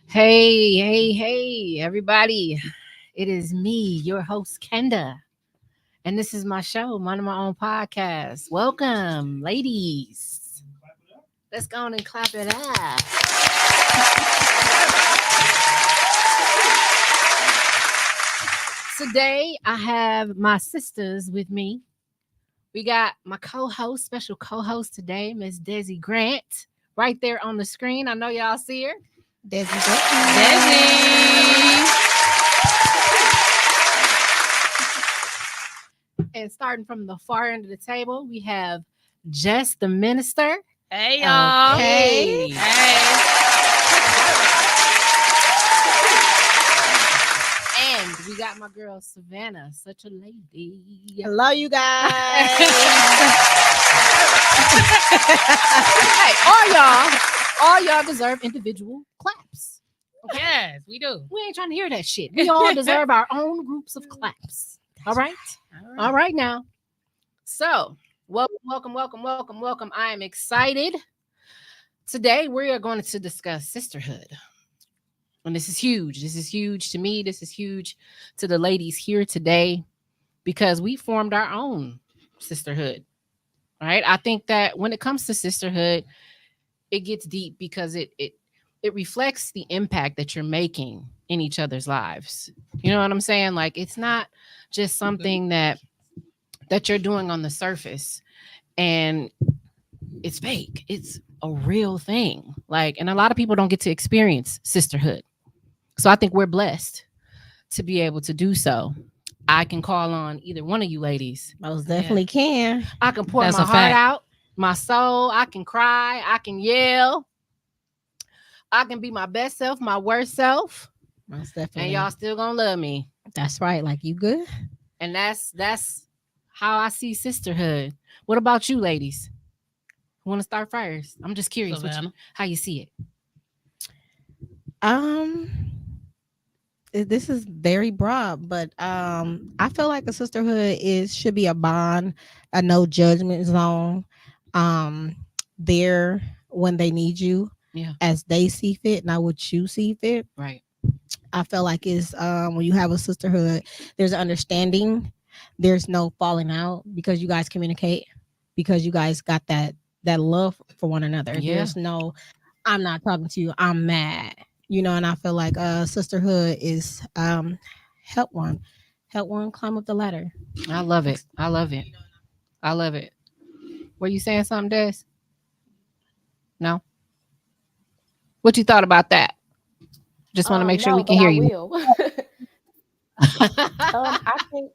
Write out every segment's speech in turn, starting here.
Hey, everybody. It is me, your host, Kenda. And this is my show, Mind of My Own Podcast. Welcome, ladies. Let's go on and clap it up. Today, I have my sisters with me. We got my co-host, special co-host today, Miss Dezi Grant, right there on the screen. I know y'all see her. Dezi. And starting from the far end of the table, we have Jess the minister. Hey y'all. Okay. Hey. And we got my girl Savannah, such a lady. Hello, you guys. Hey, all y'all deserve individual claps. Okay? Yes, we do. We ain't trying to hear that shit. We all deserve our own groups of claps. All right? All right now. So, welcome. I am excited. Today, we are going to discuss sisterhood. And this is huge. This is huge to me. This is huge to the ladies here today because we formed our own sisterhood. Right? I think that when it comes to sisterhood, it gets deep because it reflects the impact that you're making in each other's lives. You know what I'm saying? Like, it's not just something that you're doing on the surface and it's fake. It's a real thing. Like, and a lot of people don't get to experience sisterhood. So I think we're blessed to be able to do so. I can call on either one of you ladies. Most definitely can. I can pour my heart out, my soul. I can cry. I can yell. I can be my best self, my worst self. Most definitely. And y'all still gonna love me. That's right. Like, you good? And that's how I see sisterhood. What about you, ladies? Want to start first? I'm just curious how you see it. This is very broad, but I feel like a sisterhood should be a bond, a no judgment zone. There when they need you, as they see fit, not what you see fit. Right. I feel like it's when you have a sisterhood, there's an understanding. There's no falling out because you guys communicate, because you guys got that love for one another. Yeah. There's no, I'm not talking to you, I'm mad. And I feel like sisterhood is help one climb up the ladder. I love it. Were you saying something, Des? No? What you thought about that? Just want to make sure we can hear you. I think,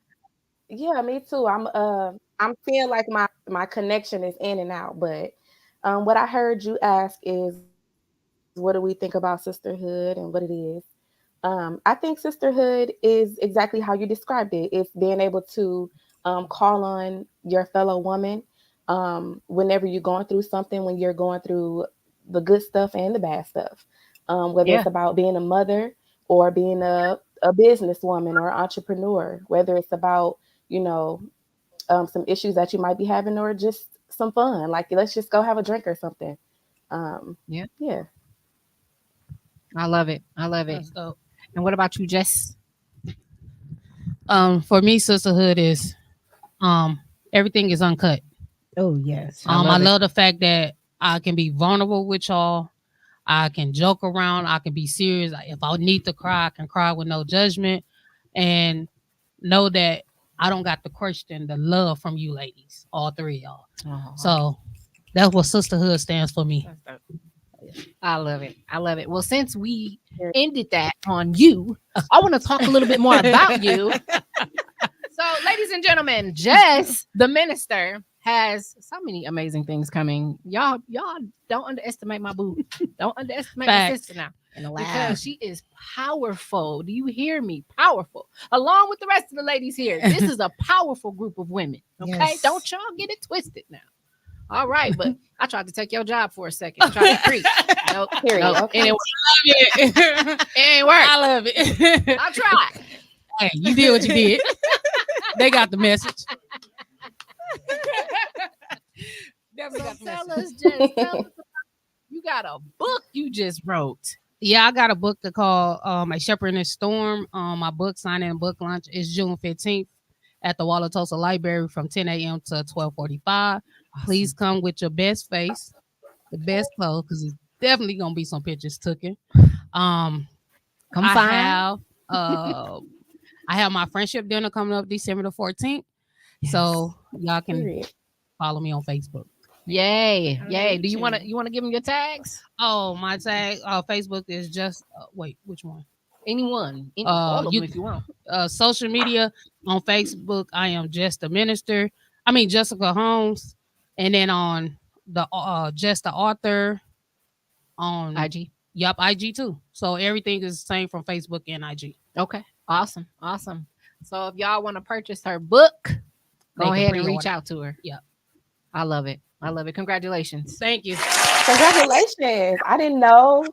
yeah, me too. I'm feeling like my connection is in and out, but what I heard you ask is, what do we think about sisterhood and what it is? I think sisterhood is exactly how you described it. It's being able to call on your fellow woman whenever you're going through something, when you're going through the good stuff and the bad stuff, whether it's about being a mother or being a businesswoman or entrepreneur, whether it's about, some issues that you might be having or just some fun, like let's just go have a drink or something. Yeah. I love it. And what about you, Jess? For me, sisterhood is everything is uncut. Oh yes. I love the fact that I can be vulnerable with y'all. I can joke around. I can be serious. If I need to cry, I can cry with no judgment, and know that I don't got to question the love from you ladies, all three of y'all. Oh, so that's what sisterhood stands for me. I love it. Well, since we ended that on you, I want to talk a little bit more about you. So, ladies and gentlemen, Jess, the minister, has so many amazing things coming. Y'all don't underestimate my boo. Don't underestimate my sister now. Because she is powerful. Do you hear me? Powerful. Along with the rest of the ladies here. This is a powerful group of women. Okay? Yes. Don't y'all get it twisted now. All right, but I tried to take your job for a second. I tried to preach. Nope. Okay. It ain't work. I love it. I tried. Hey, you did what you did. They got the message. Definitely got the message. Tell us, you got a book you just wrote. Yeah, I got a book to call A Shepherd in a Storm. My book signing and book launch is June 15th at the Wauwatosa Library from 10 a.m. to 12:45. Please come with your best face, the best clothes, because it's definitely gonna be some pictures taken. Um, Come I fine. have I have my friendship dinner coming up December the 14th. So y'all can Period. follow me on Facebook. Yay. How Yay. do Do you you want to give them your tags? Oh, my tag Facebook is just wait, which one? Anyone. All of You them if you want. social media on Facebook, I am just a minister. I mean Jessica Holmes, and then on the just the author on IG. Yup, IG too. So everything is the same from Facebook and IG. Okay. Awesome. Awesome. So if y'all want to purchase her book, They go can ahead and reach pre-order. out to her. Yep. I love it. I love it. Congratulations. Thank you. Congratulations. I didn't know.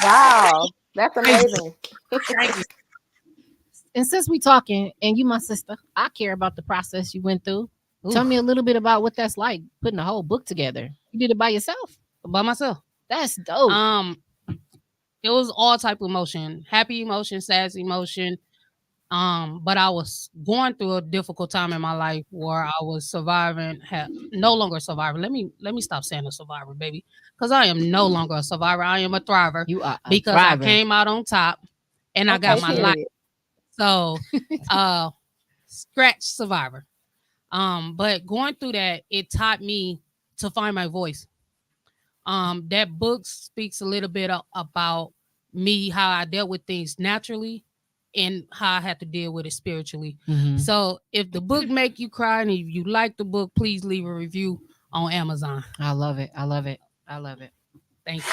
Wow. That's amazing. Thank you. And since we talking and you my sister, I care about the process you went through. Tell Oof. me a little bit about what that's like putting a whole book together. You did it by yourself? By myself. That's dope. It was all type of emotion, happy emotion, sad emotion. But I was going through a difficult time in my life where I was surviving, no longer surviving. Let me stop saying a survivor, baby, because I am no longer a survivor. I am a thriver You are a because thriver. I came out on top and I got Okay, my life. period. So, scratch survivor. But going through that, it taught me to find my voice. That book speaks a little bit about me, how I dealt with things naturally and how I had to deal with it spiritually. Mhm. So if the book make you cry and if you like the book, please leave a review on Amazon. I love it. I love it. I love it. Thank you.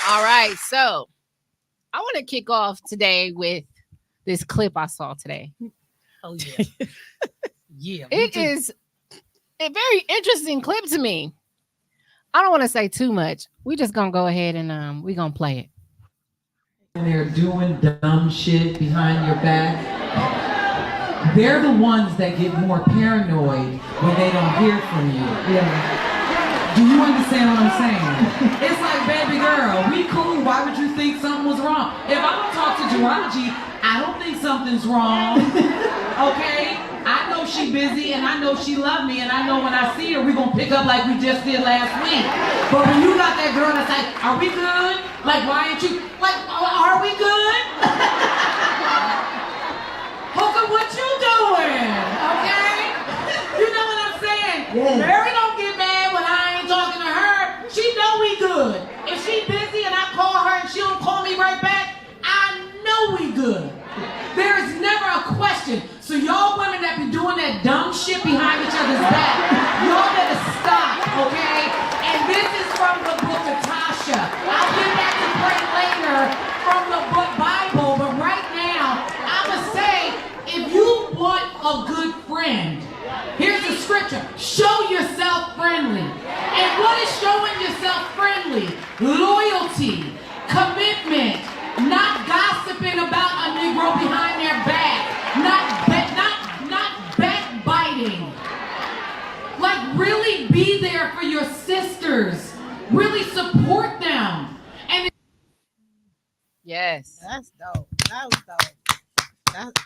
All right. So I want to kick off today with this clip I saw today. Oh yeah. Yeah. It is a very interesting clip to me. I don't want to say too much. We just gonna go ahead and we gonna play it. And they're doing dumb shit behind your back. They're the ones that get more paranoid when they don't hear from you. Yeah. Do you understand what I'm saying? It's like, baby girl, we cool. Why would you think something was wrong? If I don't talk to Jiraji, I don't think something's wrong. Okay? I know she busy and I know she love me and I know when I see her, we're going to pick up like we just did last week. But when you got that girl that's like, are we good? Like, why ain't you? Like, are we good? Hooker, what you doing? Okay? You know what I'm saying? Yeah. Mary don't get mad when I ain't talking to her. She know we good. If she busy and I call her and she don't call me right back, I know we good. There is never a question. So y'all women that be doing that dumb shit behind each other's back, y'all better stop, okay? And this is from the book of Tasha. I'll get back to pray later from the book Bible, but right now, I'ma say, if you want a good friend, here's the scripture. Show yourself friendly. And what is showing yourself friendly? Loyalty, commitment, not gossiping about a Negro behind their back, not backbiting. Like, really be there for your sisters. Really support them. And Yes. That's dope. That was dope.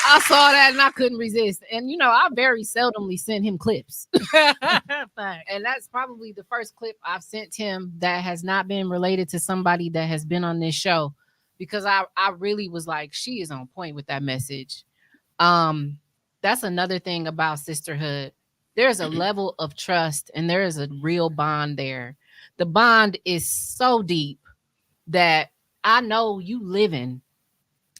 I saw that and I couldn't resist. And you know, I very seldomly send him clips. And that's probably the first clip I've sent him that has not been related to somebody that has been on this show, because I really was like, she is on point with that message. That's another thing about sisterhood. There's a level of trust and there is a real bond there. The bond is so deep that I know you living,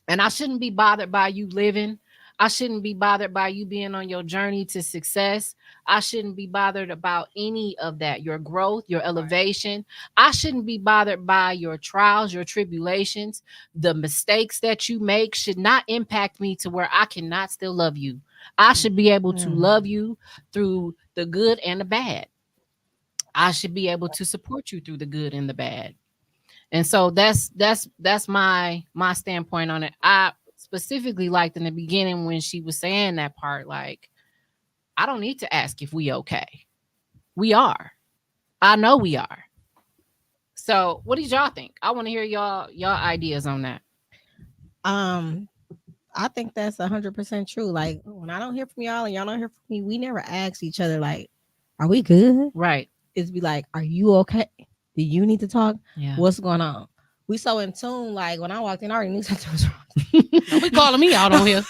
and I shouldn't be bothered by you living. I shouldn't be bothered by you being on your journey to success. I shouldn't be bothered about any of that, your growth, your elevation. I shouldn't be bothered by your trials, your tribulations. The mistakes that you make should not impact me to where I cannot still love you. I should be able to love you through the good and the bad. I should be able to support you through the good and the bad. And so that's my standpoint on it. I specifically liked in the beginning when she was saying that part, like, I don't need to ask if we okay. We are. I know we are. So what did y'all think? I want to hear y'all ideas on that. I think that's 100% true. Like when I don't hear from y'all and y'all don't hear from me, we never ask each other like, "Are we good?" Right. It's be like, "Are you okay? Do you need to talk? Yeah. What's going on?" We so in tune. Like when I walked in, I already knew something was wrong. Don't be calling me out on here.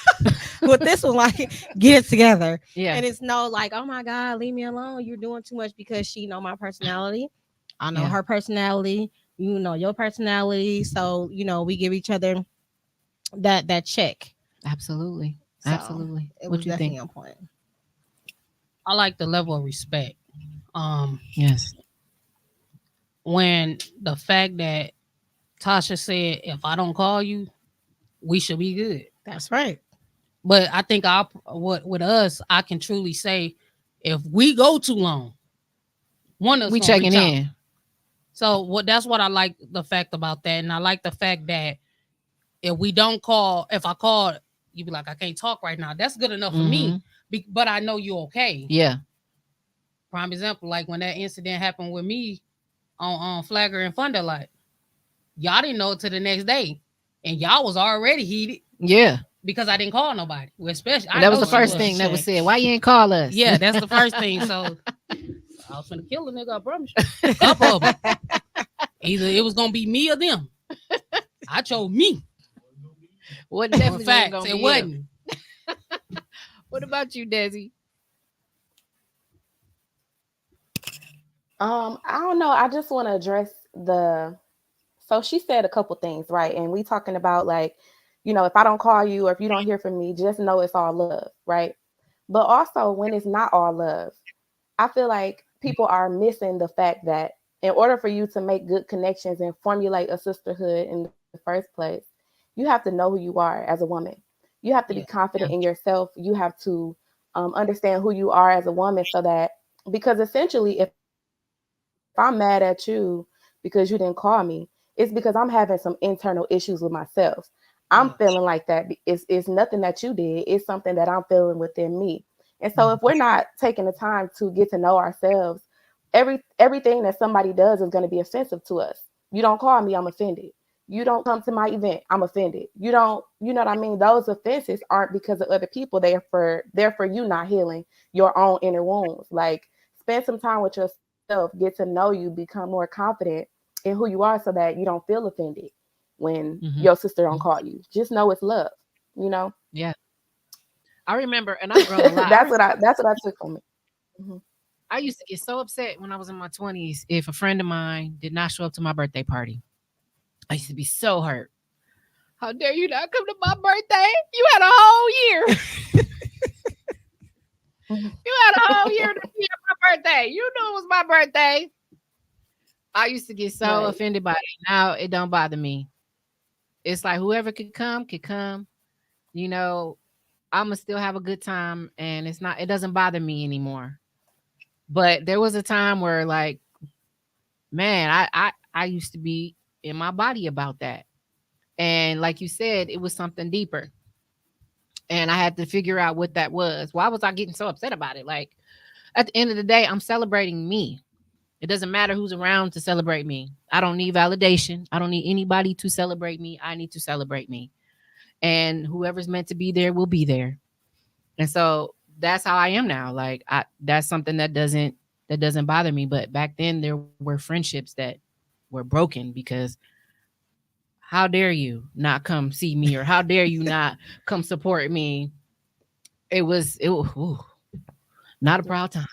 With this one, like, get it together. Yeah. And it's no like, "Oh my God, leave me alone. You're doing too much," because she know my personality. I know her personality. You know your personality. So, we give each other that check. Absolutely. So, Absolutely. It What was you definitely think? on point. I like the level of respect. Yes. When the fact that Tasha said, if I don't call you, we should be good. That's right. But I think with us, I can truly say, if we go too long, one of us We gonna checking reach out. in. So that's what I like the fact about that. And I like the fact that if we don't call, if I call, you be like, I can't talk right now. That's good enough for me. But I know you're okay. Yeah. Prime example, like when that incident happened with me on Flagger and Thunder, like y'all didn't know it till the next day. And y'all was already heated. Yeah. Because I didn't call nobody. Well, especially that was the first thing that was said. Why you ain't call us? Yeah, that's the first thing. So I was gonna kill a nigga, I promise you. A couple of them. Either it was gonna be me or them. I chose me. What definitely facts, gonna it be wasn't. What about you, Dezi? I don't know. I just want to address so she said a couple things, right? And we talking about like, if I don't call you or if you don't hear from me, just know it's all love, right? But also when it's not all love, I feel like people are missing the fact that in order for you to make good connections and formulate a sisterhood in the first place, you have to know who you are as a woman. You have to be confident in yourself. You have to understand who you are as a woman so that, because essentially if I'm mad at you because you didn't call me, it's because I'm having some internal issues with myself. I'm feeling like that. It's nothing that you did. It's something that I'm feeling within me. And so if we're not taking the time to get to know ourselves, everything that somebody does is going to be offensive to us. You don't call me, I'm offended. You don't come to my event, I'm offended. You know what I mean? Those offenses aren't because of other people. They're for you not healing your own inner wounds. Like, spend some time with yourself, get to know you, become more confident in who you are so that you don't feel offended when your sister don't call you. Just know it's love, Yeah. I remember, and I've grown a lot. That's what I took from it. I used to get so upset when I was in my 20s if a friend of mine did not show up to my birthday party. I used to be so hurt. How dare you not come to my birthday? You had a whole year. You had a whole year to be at my birthday. You knew it was my birthday. I used to get so offended by it. Now it don't bother me. It's like whoever could come. I'm gonna still have a good time, and it doesn't bother me anymore. But there was a time where, like, man, I used to be in my body about that. And like you said, it was something deeper. And I had to figure out what that was. Why was I getting so upset about it? Like, at the end of the day, I'm celebrating me. It doesn't matter who's around to celebrate me. I don't need validation. I don't need anybody to celebrate me. I need to celebrate me. And whoever's meant to be there will be there. And so that's how I am now. Like, that's something that doesn't bother me. But back then there were friendships that were broken because how dare you not come see me, or how dare you not come support me? It was not a proud time.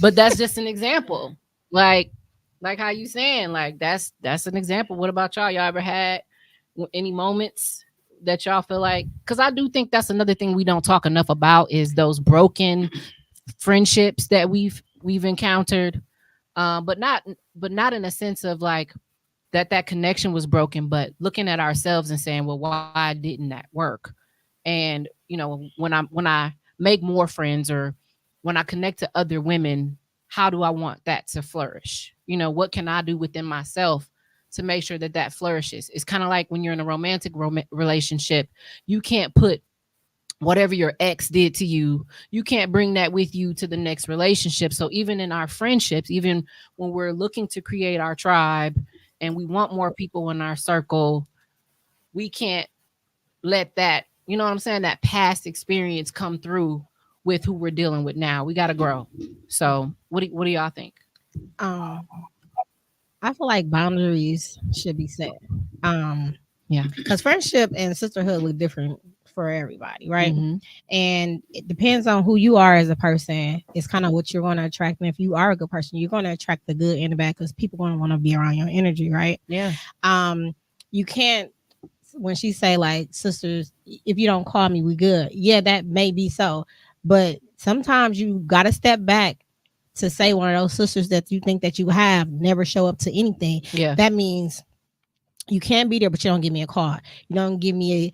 But that's just an example. Like how you saying, like, that's an example. What about y'all? Y'all ever had any moments that y'all feel like, because I do think that's another thing we don't talk enough about is those broken friendships that we've encountered, but not in a sense of like that connection was broken, but looking at ourselves and saying, well, why didn't that work? And when I make more friends, or when I connect to other women, how do I want that to flourish? What can I do within myself to make sure that that flourishes. It's kind of like when you're in a romantic relationship, you can't put whatever your ex did to you, you can't bring that with you to the next relationship. So even in our friendships, even when we're looking to create our tribe and we want more people in our circle, we can't let that, you know what I'm saying, that past experience come through with who we're dealing with now. We got to grow. So what do y'all think? I feel like boundaries should be set. Yeah. Because friendship and sisterhood look different for everybody, right? Mhm. And it depends on who you are as a person. It's kind of what you're going to attract. And if you are a good person, you're going to attract the good and the bad because people going to want to be around your energy, right? Yeah. You can't, when she say like, sisters, if you don't call me, we good. Yeah, that may be so. But sometimes you got to step back to say one of those sisters that you think that you have never show up to anything. Yeah. That means you can't be there, but you don't give me a call. You don't give me a,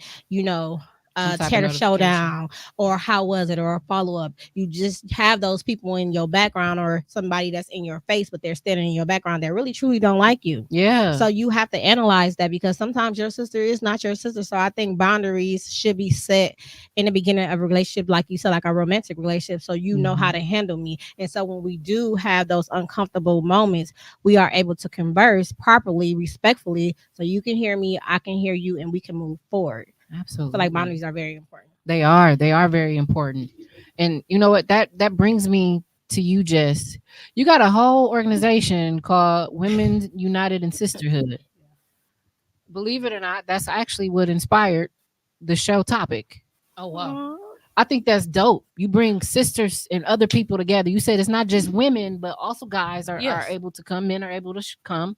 Some type of tear the notification. showdown or how was it or a follow-up. You just have those people in your background or somebody that's in your face, but they're standing in your background that really truly don't like you. Yeah. So you have to analyze that because sometimes your sister is not your sister. So I think boundaries should be set in the beginning of a relationship, like you said, like a romantic relationship. So you know how to handle me. And so when we do have those uncomfortable moments, we are able to converse properly, respectfully. So you can hear me, I can hear you, and we can move forward. Absolutely. So like boundaries are very important. They are very important. And you know what, that brings me to you, Jess. You got a whole organization called Women United in Sisterhood. Believe it or not, that's actually what inspired the show topic. Oh wow. I think that's dope. You bring sisters and other people together. You said it's not just women, but also guys are able to come, men are able to come.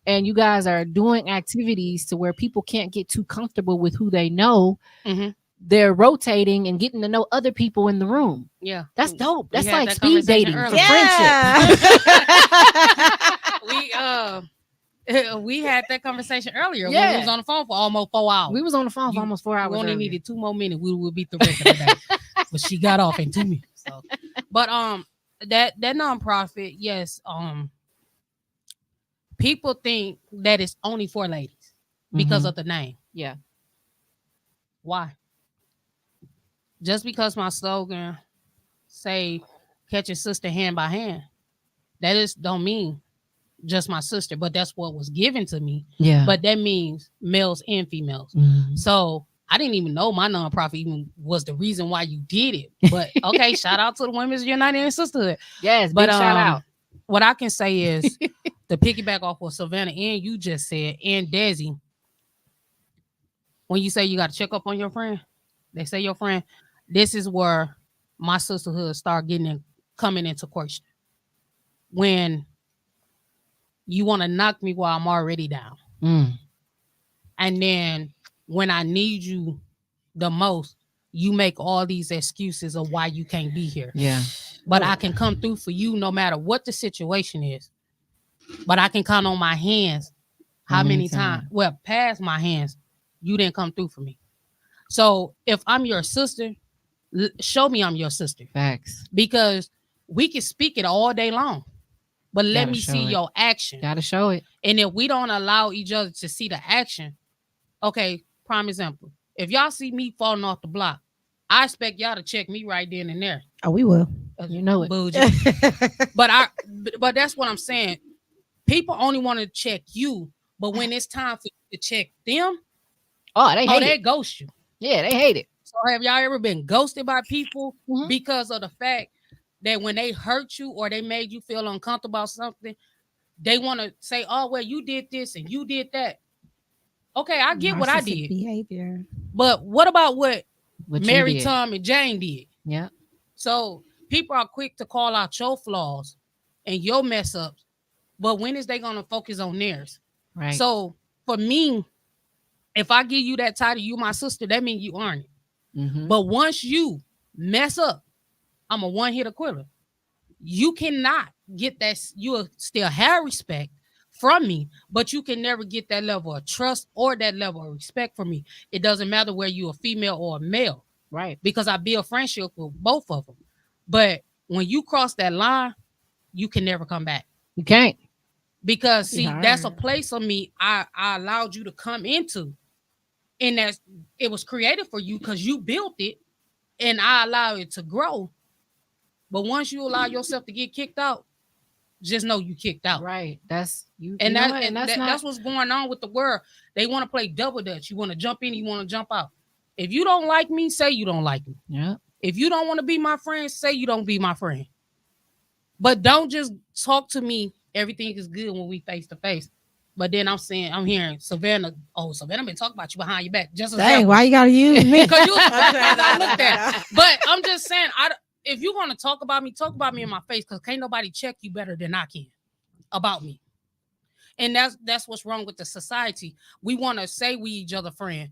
And you guys are doing activities to where people can't get too comfortable with who they know. Mm-hmm. They're rotating and getting to know other people in the room. Yeah. That's dope. That's had like that speed dating conversation for friendship. We had that conversation earlier. Yeah. We was on the phone for almost 4 hours. We was on the phone for almost 4 hours. We only earlier. needed 2 more minutes. We would be the rest of the day. But she got off in 2 minutes. So. But that nonprofit, yes, people think that it's only for ladies because of the name. Yeah. Why? Just because my slogan say catch your sister hand by hand, that is don't mean just my sister, but that's what was given to me. Yeah. But that means males and females. So I didn't even know my nonprofit even was the reason why you did it. But okay, shout out to the Women's United in Sisterhood. Yes, but shout out. What I can say is to piggyback off what Savannah and you just said, and Dezi, when you say you got to check up on your friend, they say your friend, this is where my sisterhood start coming into question. When you want to knock me while I'm already down. And then when I need you the most, you make all these excuses of why you can't be here. Yeah. But I can come through for you no matter what the situation is. But I can count on my hands how many times, well, past my hands, you didn't come through for me. So if I'm your sister, show me I'm your sister. Facts. Because we can speak it all day long, but let me see your action. Gotta show it. And if we don't allow each other to see the action, okay, prime example. If y'all see me falling off the block, I expect y'all to check me right then and there. Oh, we will. You know it. But that's what I'm saying. People only want to check you, but when it's time for you to check them, they ghost you. Yeah, they hate it. So have y'all ever been ghosted by people because of the fact that when they hurt you or they made you feel uncomfortable about something, they want to say, oh, well, you did this and you did that. Okay, I get what I did. Behavior. But what about what Mary, did? Tom, and Jane did? Yeah. So people are quick to call out your flaws and your mess ups, but when is they going to focus on theirs? Right. So for me, if I give you that title, you my sister, that means you earn it. But once you mess up, I'm a one-hitter quitter. You cannot get that. You'll still have respect from me, but you can never get that level of trust or that level of respect from me. It doesn't matter whether you're a female or a male. Right. Because I build friendship with both of them. But when you cross that line, you can never come back. You can't. Because see, that's a hard. place of me I allowed you to come into, and that's it was created for you because you built it, and I allow it to grow. But once you allow yourself to get kicked out, just know you kicked out. Right. That's you. And You know that what? and And that's what's going on with the world. They want to play double dutch. You want to jump in, you want to jump out. If you don't like me, say you don't like me. Yeah. If you don't want to be my friend, say you don't be my friend. But don't just talk to me. Everything is good when we face to face. But then I'm hearing Savannah. Oh, Savannah been talking about you behind your back. Just as Dang, why you gotta use me? because you I looked at it. But I'm just saying, if you're gonna talk about me in my face, because can't nobody check you better than I can about me. And that's what's wrong with the society. We want to say we each other friend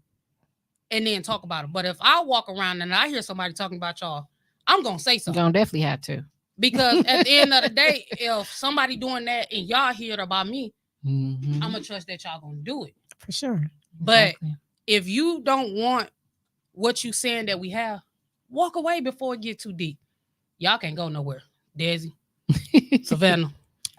and then talk about it. But if I walk around and I hear somebody talking about y'all, I'm gonna say You're something. gonna definitely have to. Because at the end of the day, if somebody doing that and y'all hear it about me, Mhm. I'm gonna trust that y'all gonna do it. For sure. But Exactly. if you don't want what you saying that we have, walk away before it get too deep. Y'all can't go nowhere. Dezi, Savannah.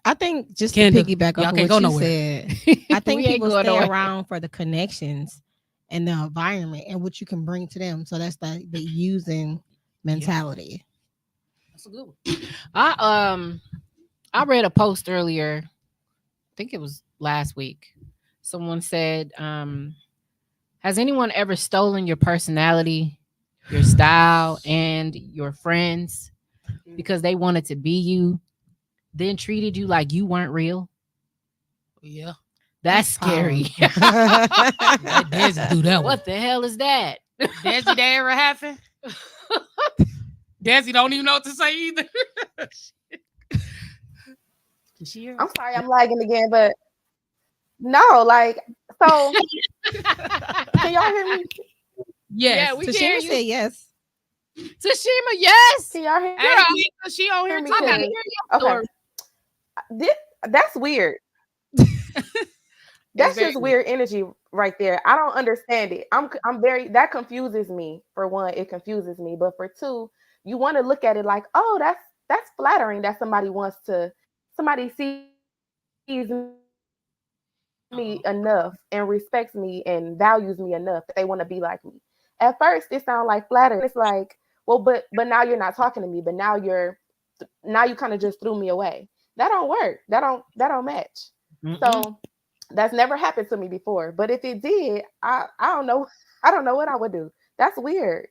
I think just Kenda, to piggyback y'all off of can't what go you nowhere. said, I think We ain't people going stay nowhere. around for the connections and the environment and what you can bring to them. So that's the using mentality. That's a good one. I read a post earlier. I think it was last week. Someone said, has anyone ever stolen your personality, your style, and your friends because they wanted to be you, then treated you like you weren't real? Yeah. That's scary. Let Dezi do that one. What the hell is that? Dezi, that ever happen? Dezi don't even know what to say either. Can she hear? I'm sorry, I'm lagging again, but no, like, so can y'all hear me? Yes. Yeah, we can hear Tashina you. said yes. Tashima, yes. Can y'all hear Girl, me? she on here Hear me too. I gotta too. hear your story. Okay. That's weird. That's just Exactly. weird energy right there. I don't understand it. I'm very that confuses me. For one, it confuses me. But for two, you want to look at it like, oh, that's flattering that somebody sees me enough and respects me and values me enough that they want to be like me. At first, it sounds like flattering. It's like, well, but now you're not talking to me. But now you kind of just threw me away. That don't work. That don't match. Mm-mm. So that's never happened to me before. But if it did, I don't know. I don't know what I would do. That's weird.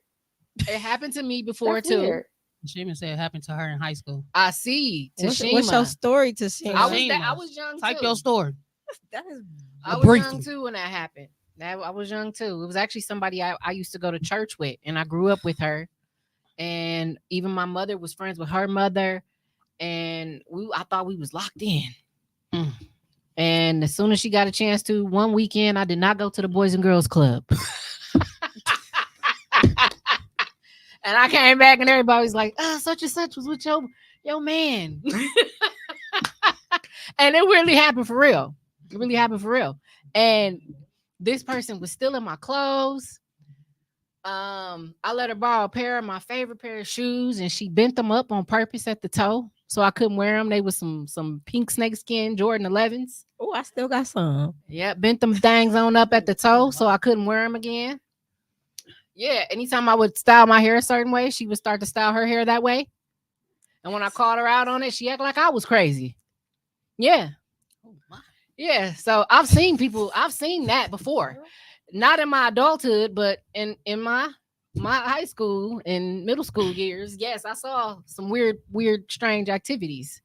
It happened to me before That's too. weird. Shima said it happened to her in high school. I see. What's your Tashima. story, Tashima? I was young Type too. your story. That is I was briefly. young too when that happened. I was young too. It was actually somebody I used to go to church with, and I grew up with her. And even my mother was friends with her mother, and I thought we was locked in. Mm. And as soon as she got a chance to, one weekend I did not go to the Boys and Girls Club. And I came back and everybody was like, oh, such and such was with your man. And it really happened for real. It really happened for real. And this person was still in my clothes. I let her borrow a pair of my favorite pair of shoes, and she bent them up on purpose at the toe so I couldn't wear them. They was some pink snakeskin Jordan 11s. Oh, I still got some. Yeah, bent them dangs on up at the toe so I couldn't wear them again. Yeah, anytime I would style my hair a certain way, she would start to style her hair that way. And when I called her out on it, she acted like I was crazy. Yeah. Oh my. Yeah, so I've seen that before. Not in my adulthood, but in my high school and middle school years. Yes, I saw some weird, strange activities.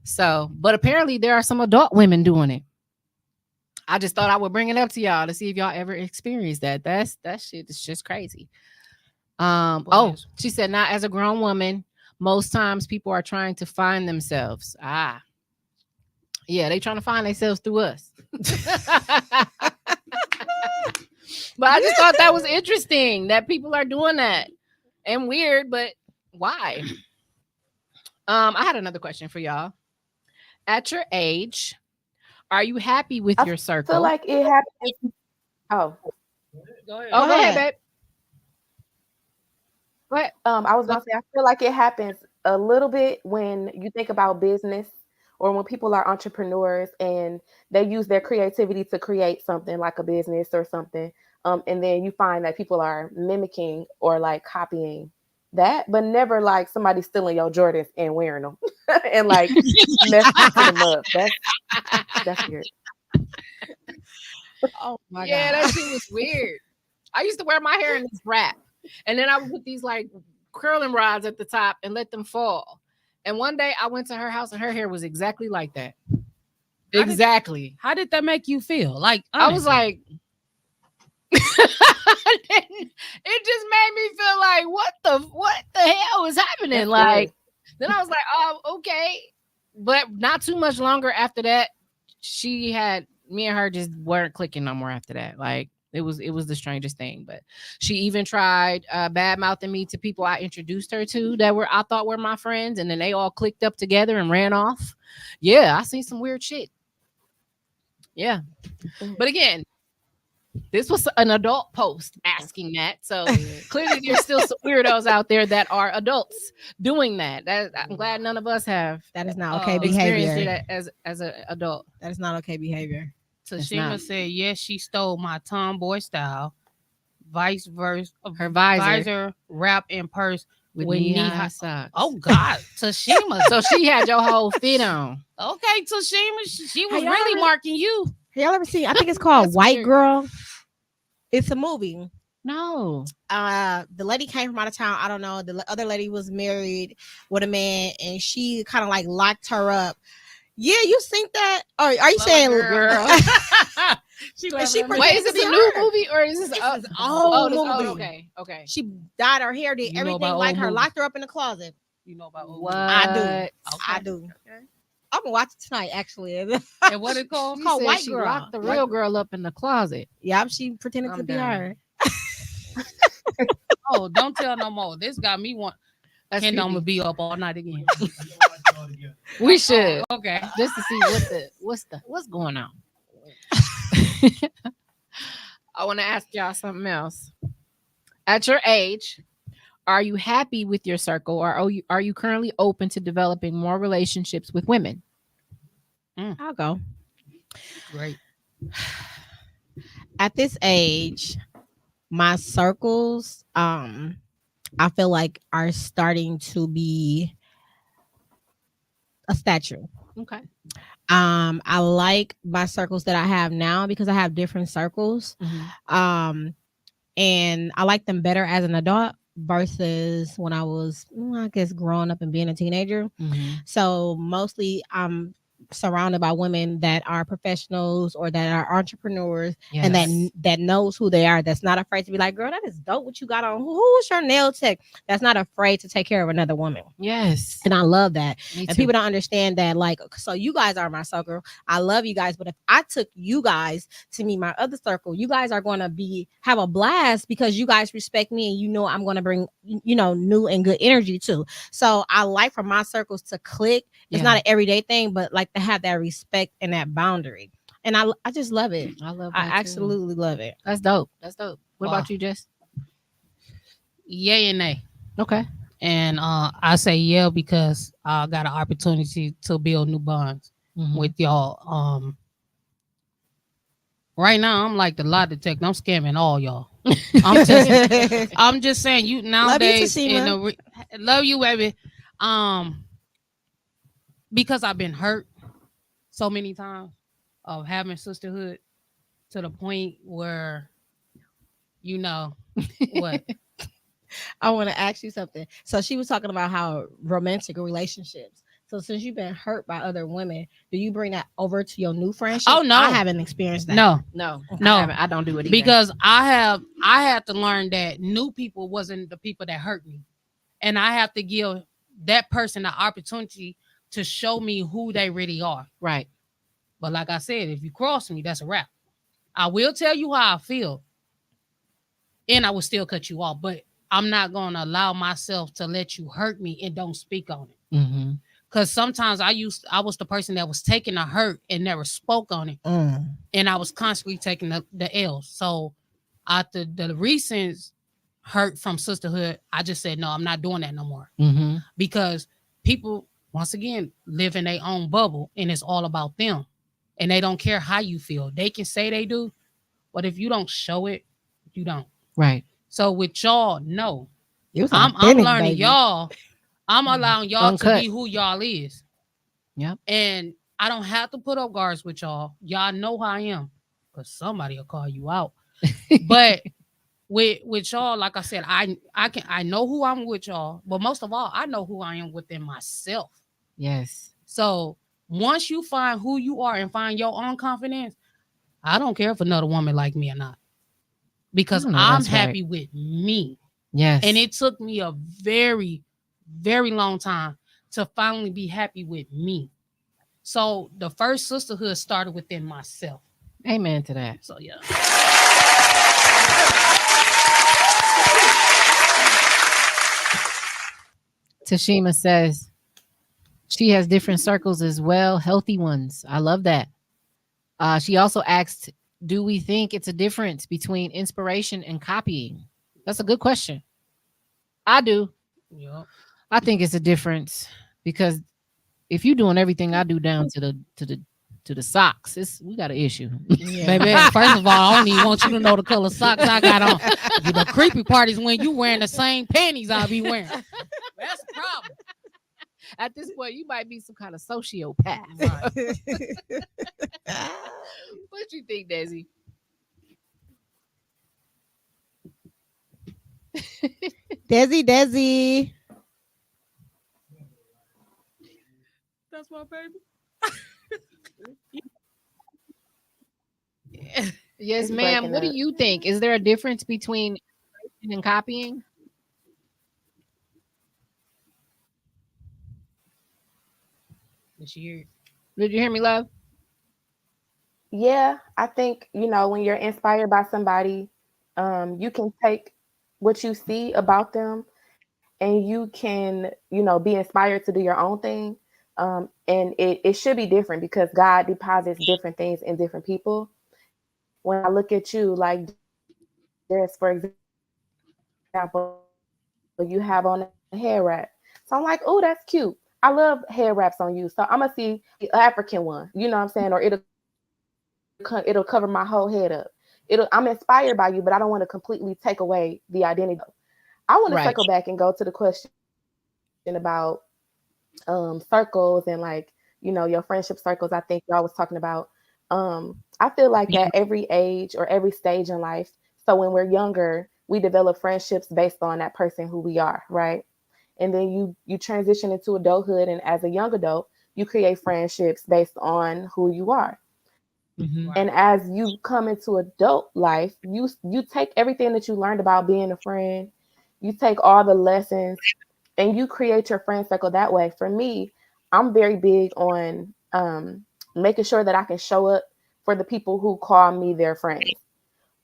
So, but apparently there are some adult women doing it. I just thought I would bring it up to y'all to see if y'all ever experienced that. That shit is just crazy. She said, not as a grown woman, most times people are trying to find themselves. Yeah, they trying to find themselves through us. But I just thought that was interesting that people are doing that. And weird, but why? I had another question for y'all. At your age, are you happy with your circle? I feel like it happens. Oh, Go ahead. Go ahead, babe. What? I was gonna say I feel like it happens a little bit when you think about business or when people are entrepreneurs and they use their creativity to create something like a business or something. And then you find that people are mimicking or like copying that, but never like somebody stealing your Jordans and wearing them and like messing them up. That's weird. Oh my Yeah, god. that shit was weird. I used to wear my hair in this wrap, and then I would put these like curling rods at the top and let them fall. And one day I went to her house and her hair was exactly like that. Exactly. How did that make you feel? Like, I was like, it just made me feel like what the hell is happening? That's like, weird. then I was like, oh, okay. But not too much longer after that, me and her just weren't clicking no more after that. Like, it was the strangest thing. But she even tried bad mouthing me to people I introduced her to that I thought were my friends, and then they all clicked up together and ran off. Yeah, I seen some weird shit. Yeah. But again, this was an adult post asking that. So clearly there's still some weirdos out there that are adults doing that. I'm glad none of us have That is not okay experienced behavior. it as an adult. That is not okay behavior. Tashima said, yes, she stole my tomboy style, vice versa, Her visor wrap and purse with with knee-high socks. Oh God, Tashima. So she had your whole fit on. Okay, Tashima, she was Hey, y'all really ever- marking you. Have y'all ever seen? I think it's called That's White weird. Girl. It's a movie. No. The lady came from out of town. I don't know. The other lady was married with a man, and she kind of like locked her up. Yeah, you think that? Or are you saying, girl. She Wait, is pretended it to the be new her. movie or is this This old is old movie. okay. Okay. She dyed her hair, did You know everything about like old her, movies. locked her up in the closet. You know about What? I do. Okay. I do. I'm gonna watch it tonight, actually. And what it called? She called said White she Girl. locked the real girl up in the closet. Yep, she pretended I'm to be done. her. Oh, don't tell no more. This got me one. That's Kenda, I'm creepy. gonna be up all night again. We should Okay. just to see what's going on. I want to ask y'all something else. At your age, are you happy with your circle, or are you currently open to developing more relationships with women? I'll go. Great. At this age, my circles, I feel like are starting to be a statue. Okay. I like my circles that I have now because I have different circles. And I like them better as an adult versus when I was, I guess, growing up and being a teenager. So mostly I'm surrounded by women that are professionals or that are entrepreneurs and that knows who they are, that's not afraid to be like, girl, that is dope what you got on. Who is your nail tech? That's not afraid to take care of another woman. Yes. And I love that. Me And too. people don't understand that, like, so you guys are my circle. I love you guys, but if I took you guys to meet my other circle, you guys are going to have a blast because you guys respect me and you know I'm going to bring, new and good energy too. So I like for my circles to click. It's not an everyday thing, but like to have that respect and that boundary. And I just love it. I love I that too. absolutely love it. That's dope. That's dope. What Wow. about you, Jess? Yay and nay. Okay. And I say yeah because I got an opportunity to build new bonds with y'all. Right now I'm like the lie detector. I'm scamming all y'all. I'm just saying you nowadays love you, baby. Because I've been hurt so many times of having sisterhood to the point where what. I want to ask you something. So she was talking about how romantic relationships. So since you've been hurt by other women, do you bring that over to your new friendship? Oh no, I haven't experienced that. No. I don't do it either. because I had to learn that new people wasn't the people that hurt me, and I have to give that person the opportunity to show me who they really are. Right. But like I said, if you cross me, that's a wrap. I will tell you how I feel, and I will still cut you off. But I'm not going to allow myself to let you hurt me and don't speak on it. Because sometimes I was the person that was taking a hurt and never spoke on it. And I was constantly taking the L's. So after the recent hurt from sisterhood, I just said, no, I'm not doing that no more. Because people once again, live in their own bubble, and it's all about them. And they don't care how you feel. They can say they do, but if you don't show it, you don't. Right. So with y'all, no. I'm learning baby. y'all. I'm allowing y'all Uncut. to be who y'all is. Yep. And I don't have to put up guards with y'all. Y'all know who I am. Because somebody will call you out. But with y'all, like I said, I know who I'm with y'all. But most of all, I know who I am within myself. Yes. So once you find who you are and find your own confidence, I don't care if another woman like me or not. Because I'm happy with me. Yes. And it took me a very, very long time to finally be happy with me. So the first sisterhood started within myself. Amen to that. So yeah. Tashima says she has different circles as well, healthy ones. I love that. She also asked, do we think it's a difference between inspiration and copying? That's a good question. I do. Yeah. I think it's a difference because if you're doing everything I do down to the socks, we got an issue. Yeah. Baby, first of all, I don't even want you to know the color socks I got on. The creepy part is when you wearing the same panties I'll be wearing. That's the problem. At this point, you might be some kind of sociopath. Right. What you think, Dezi? Dezi. That's my baby. Yes, It's ma'am. breaking What do up. you think? Is there a difference between inspiration and copying? This year. Did you hear me, love? Yeah, I think, when you're inspired by somebody, you can take what you see about them and you can, be inspired to do your own thing. And it should be different because God deposits different things in different people. When I look at you, like this, for example, you have on a hair wrap. So I'm like, oh, that's cute. I love hair wraps on you. So I'm going to see the African one, you know what I'm saying? Or it'll cover my whole head up. I'm inspired by you, but I don't want to completely take away the identity. I want to circle back and go to the question about circles and your friendship circles. I think y'all was talking about. I feel like at every age or every stage in life, so when we're younger, we develop friendships based on that person who we are, right? And then you transition into adulthood, and as a young adult, you create friendships based on who you are. Mm-hmm. And as you come into adult life, you take everything that you learned about being a friend, you take all the lessons, and you create your friend circle that way. For me, I'm very big on making sure that I can show up for the people who call me their friends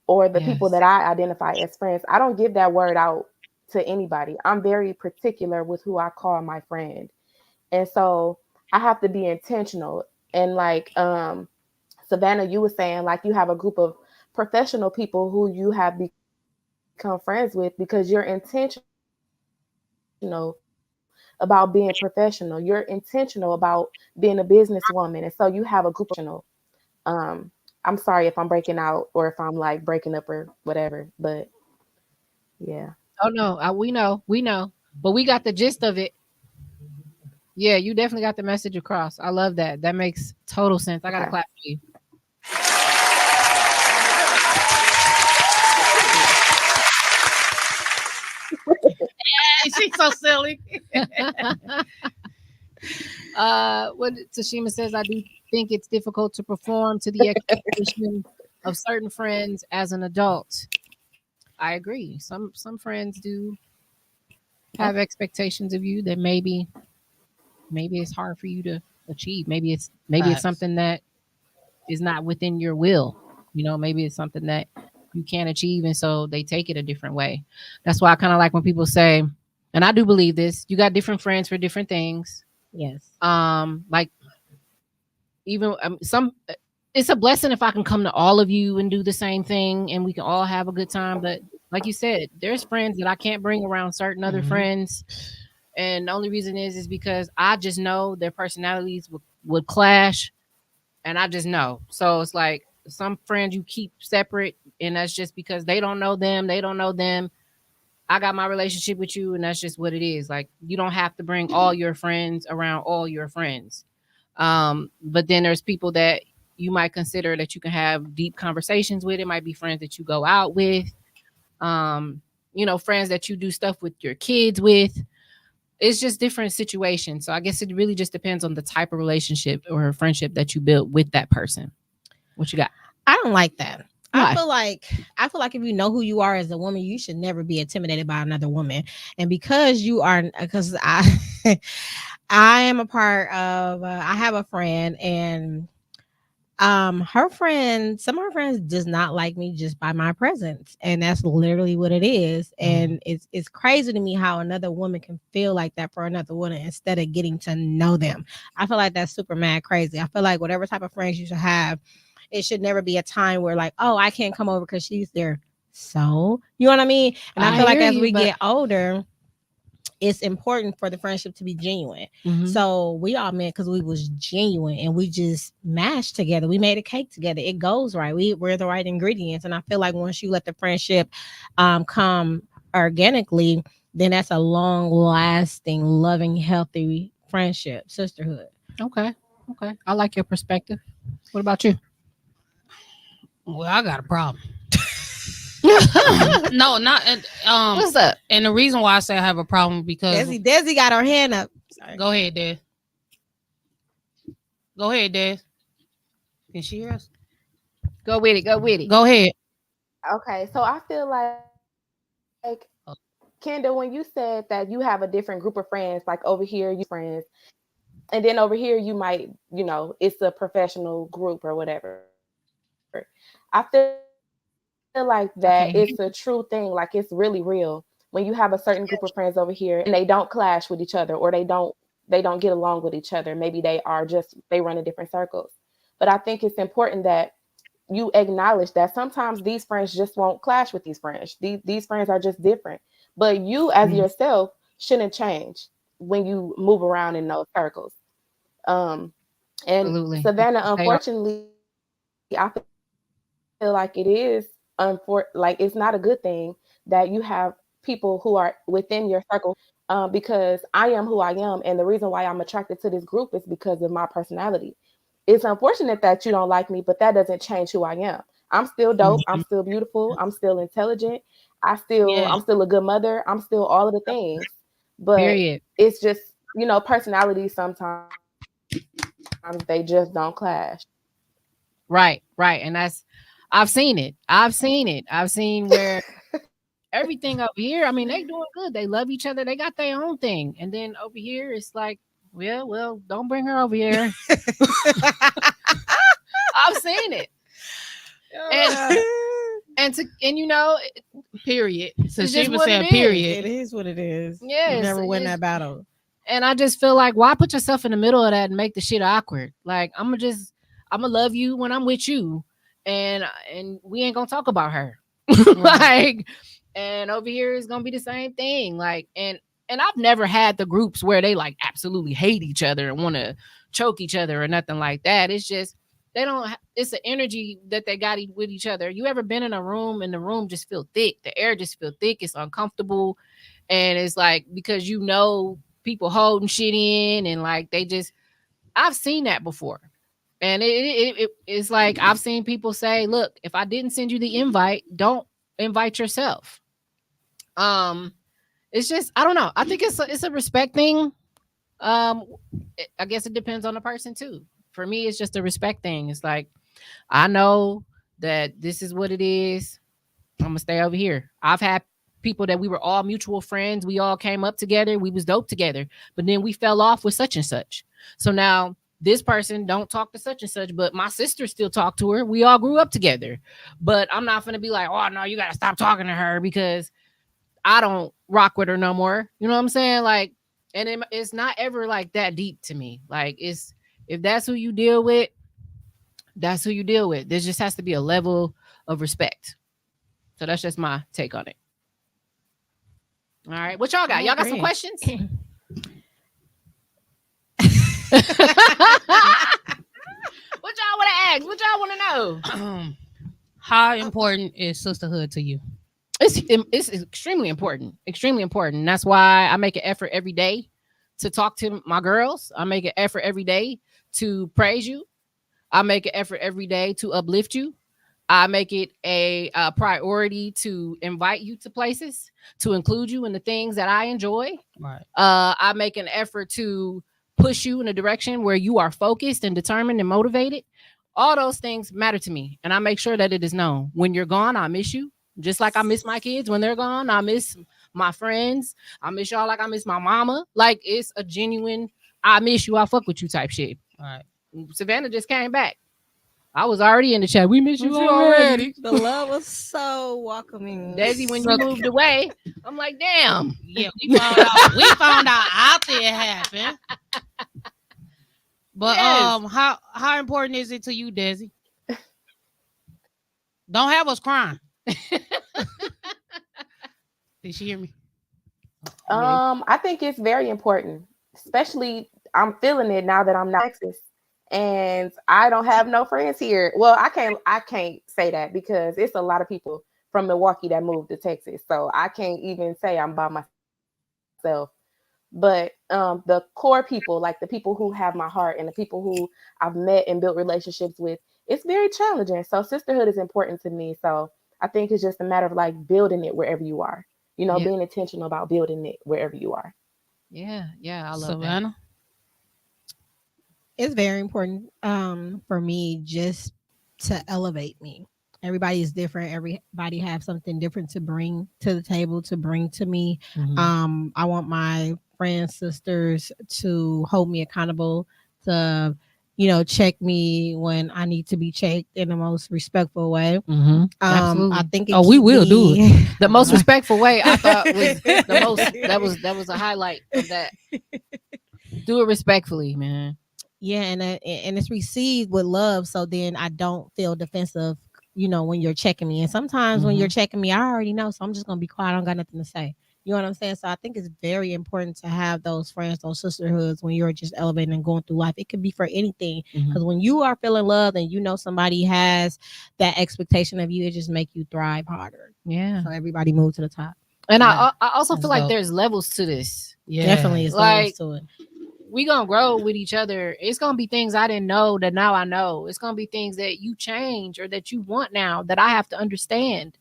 or the people that I identify as friends. I don't give that word out to anybody. I'm very particular with who I call my friend. And so I have to be intentional. And Savannah, you were saying you have a group of professional people who you have become friends with because you're intentional about being professional. You're intentional about being a businesswoman. And so you have a group of I'm sorry if I'm breaking out or if I'm breaking up or whatever, but yeah. Oh no, we know, but we got the gist of it. Yeah, you definitely got the message across. I love that. That makes total sense. I got to clap for you. She's so silly. What Tashima says, I do think it's difficult to perform to the expectation of certain friends as an adult. I agree. Some friends do have expectations of you that maybe it's hard for you to achieve. Maybe it's something that is not within your will. Maybe it's something that you can't achieve, and so they take it a different way. That's why I kind of like when people say, and I do believe this, you got different friends for different things. Yes. Even it's a blessing if I can come to all of you and do the same thing and we can all have a good time. But like you said, there's friends that I can't bring around certain other friends. And the only reason is because I just know their personalities would clash, and I just know. So it's like some friends you keep separate, and that's just because they don't know them. They don't know them. I got my relationship with you, and that's just what it is. Like you don't have to bring all your friends around all your friends. But then there's people that you might consider that you can have deep conversations with. It might be friends that you go out with. Um, friends that you do stuff with your kids with. It's just different situations. So I guess it really just depends on the type of relationship or friendship that you build with that person. What you got? I don't like that. Why? I feel like if you know who you are as a woman, you should never be intimidated by another woman. And because I I am a part of I have a friend, and some of her friends does not like me just by my presence, and that's literally what it is. And it's crazy to me how another woman can feel like that for another woman instead of getting to know them. I feel like that's super mad crazy. I feel like whatever type of friends you should have, it should never be a time where like, oh, I can't come over because she's there. So you know what I mean? And I feel like as we get older, it's important for the friendship to be genuine. So we all met because we was genuine, and we just mashed together. We made a cake together. It goes right. We're the right ingredients. And I feel like once you let the friendship come organically, then that's a long lasting, loving, healthy friendship, sisterhood. Okay. I like your perspective. What about you? Well, I got a problem. No, not What's up? And the reason why I say I have a problem because Dezi got her hand up. Sorry. Go ahead, Des. Go ahead, Des. Can she hear us? Go with it. Go ahead. Okay, so I feel like Kenda, when you said that you have a different group of friends, like over here you friends, and then over here you might, it's a professional group or whatever. I feel like that it's a true thing, like it's really real when you have a certain group of friends over here and they don't clash with each other, or they don't get along with each other. Maybe they run in different circles. But I think it's important that you acknowledge that sometimes these friends just won't clash with these friends. These friends are just different. But you as yourself shouldn't change when you move around in those circles. And Absolutely. Savannah, unfortunately, I feel like it is it's not a good thing that you have people who are within your circle, because I am who I am, and the reason why I'm attracted to this group is because of my personality. It's unfortunate that you don't like me, but that doesn't change who I am. I'm still dope. I'm still beautiful. I'm still intelligent. I'm still a good mother. I'm still all of the things. But Period. It's just, personality sometimes they just don't clash. Right. And I've seen it. I've seen where everything up here, I mean, they doing good. They love each other. They got their own thing. And then over here, it's like, well, don't bring her over here. I've seen it. Period. So she was saying period. It is what it is. Yes, you never win that battle. And I just feel like, why put yourself in the middle of that and make the shit awkward? Like, I'm gonna love you when I'm with you, and we ain't gonna talk about her. Like, and over here is gonna be the same thing. Like, and I've never had the groups where they like absolutely hate each other and want to choke each other or nothing like that. It's just it's the energy that they got with each other. You ever been in a room and the room just feel thick? The air just feel thick. It's uncomfortable, and it's like because people holding shit in, and like I've seen that before. And it's like I've seen people say, look, if I didn't send you the invite, don't invite yourself. It's just, I don't know. I think it's a respect thing. I guess it depends on the person too. For me, it's just a respect thing. It's like, I know that this is what it is. I'm gonna stay over here. I've had people that we were all mutual friends. We all came up together. We was dope together, but then we fell off with such and such. So now this person don't talk to such and such, but my sister still talk to her. We all grew up together, but I'm not going to be like, oh no, you got to stop talking to her because I don't rock with her no more. You know what I'm saying? Like, and it's not ever like that deep to me. Like if that's who you deal with, that's who you deal with. There just has to be a level of respect. So that's just my take on it. All right. What y'all got? Y'all got some questions? What y'all want to ask? What y'all want to know? How important is sisterhood to you? It's extremely important. Extremely important. That's why I make an effort every day to talk to my girls. I make an effort every day to praise you. I make an effort every day to uplift you. I make it a priority to invite you to places, to include you in the things that I enjoy. Right. I make an effort to push you in a direction where you are focused and determined and motivated. All those things matter to me. And I make sure that it is known. When you're gone, I miss you. Just like I miss my kids when they're gone. I miss my friends. I miss y'all like I miss my mama. Like, it's a genuine, I miss you, I fuck with you type shit. All right. Savannah just came back. I was already in the chat. We miss you already. The love was so welcoming. Dezi, when you moved away, I'm like, damn. Yeah, we found out there it happened. But Yes. how important is it to you, Dezi? Don't have us crying. Did she hear me? I think it's very important, especially I'm feeling it now that I'm not in Texas and I don't have no friends here. Well, I can't say that because it's a lot of people from Milwaukee that moved to Texas. So I can't even say I'm by myself. But the core people, like the people who have my heart and the people who I've met and built relationships with, it's very challenging. So sisterhood is important to me. So I think it's just a matter of like building it wherever you are, being intentional about building it wherever you are. Yeah. I love Savannah? It's very important for me just to elevate me. Everybody is different. Everybody have something different to bring to the table, to bring to me. Mhm. I want my friends, sisters to hold me accountable, to check me when I need to be checked in the most respectful way. Absolutely. I think we will do it. The most respectful way I thought was the most that was a highlight of that. Do it respectfully, man. Yeah, and it's received with love, so then I don't feel defensive, when you're checking me. And sometimes when you're checking me, I already know, so I'm just gonna be quiet. I don't got nothing to say. You know what I'm saying? So I think it's very important to have those friends, those sisterhoods when you're just elevating and going through life. It could be for anything, because when you are feeling love and somebody has that expectation of you, it just make you thrive harder. Yeah. So everybody move to the top. And Yeah. I also That's feel like dope. there's levels to this. Yeah. Definitely, it's Like, levels to it. We gonna grow with each other. It's gonna be things I didn't know that now I know. It's gonna be things that you change or that you want now that I have to understand.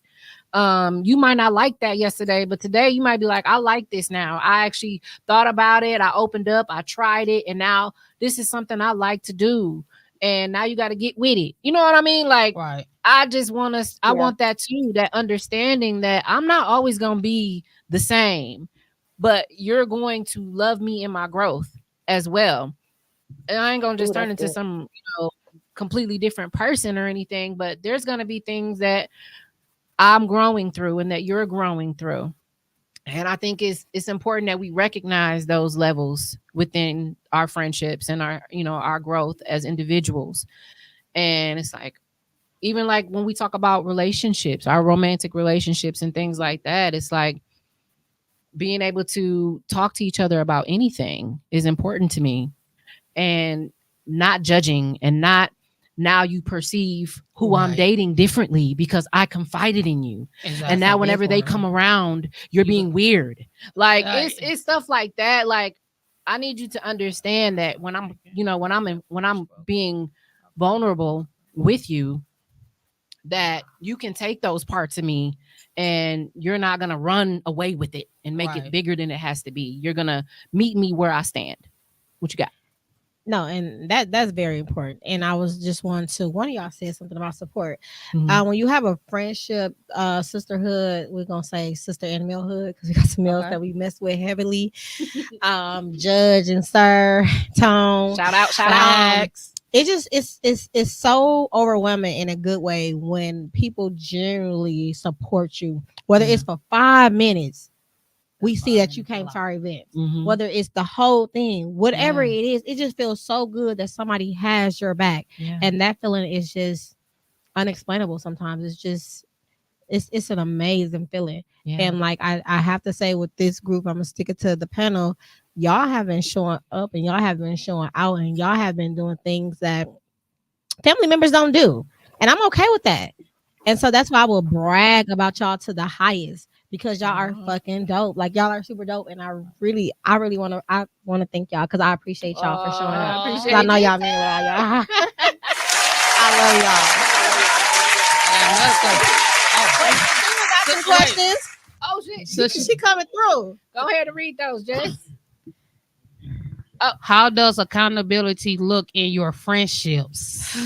You might not like that yesterday, but today you might be like, I like this now. I actually thought about it. I opened up, I tried it, and now this is something I like to do. And now you got to get with it. You know what I mean? Like, Right. I just want us. I want that too. That understanding that I'm not always gonna be the same, but you're going to love me in my growth as well. And I ain't gonna just turn into some, completely different person or anything, but there's gonna be things that I'm growing through and that you're growing through. And I think it's important that we recognize those levels within our friendships and our growth as individuals. And it's like, even like when we talk about relationships, our romantic relationships and things like that, it's like being able to talk to each other about anything is important to me, and not judging, and not now you perceive who I'm dating differently because I confided in you. Exactly. And now whenever they come around, you're being weird. Like, it's stuff like that. Like, I need you to understand that when I'm, when I'm being vulnerable with you, that you can take those parts of me and you're not going to run away with it and make it bigger than it has to be. You're going to meet me where I stand. What you got? No, and that's very important. And I was just one of y'all said something about support. When you have a friendship, sisterhood, we're gonna say sister and malehood, because we got some males that we mess with heavily. Judge and Sir Tone. Shout out. It's so overwhelming in a good way when people generally support you, whether it's for 5 minutes. We see that you came to our events, whether it's the whole thing, whatever it is, it just feels so good that somebody has your back. And that feeling is just unexplainable sometimes. it's an amazing feeling. Yeah. And like I have to say, with this group, I'm gonna stick it to the panel. Y'all have been showing up and y'all have been showing out and y'all have been doing things that family members don't do. And I'm okay with that. And so that's why I will brag about y'all to the highest, because y'all are fucking dope. Like y'all are super dope. And I really want to thank y'all, because I appreciate y'all for showing up. I appreciate I know you. y'all mean well, y'all. I love y'all. Some questions. Oh shit. So She coming through. Go ahead and read those, Jess. how does accountability look in your friendships?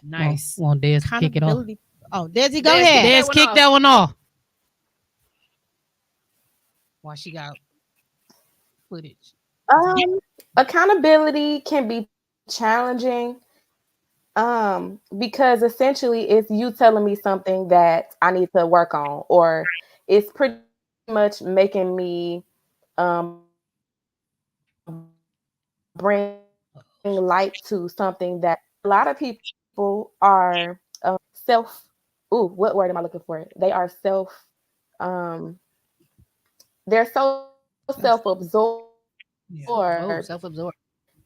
Nice. Want Dez to kick it off? Accountability. Oh, Dezi, go Dez, ahead. Dez, kick that one off. Why she got footage? Accountability can be challenging, because essentially it's you telling me something that I need to work on, or it's pretty much making me bring light to something that a lot of people are self. Ooh, what word am I looking for? They are self. They're so self-absorbed, Self-absorbed.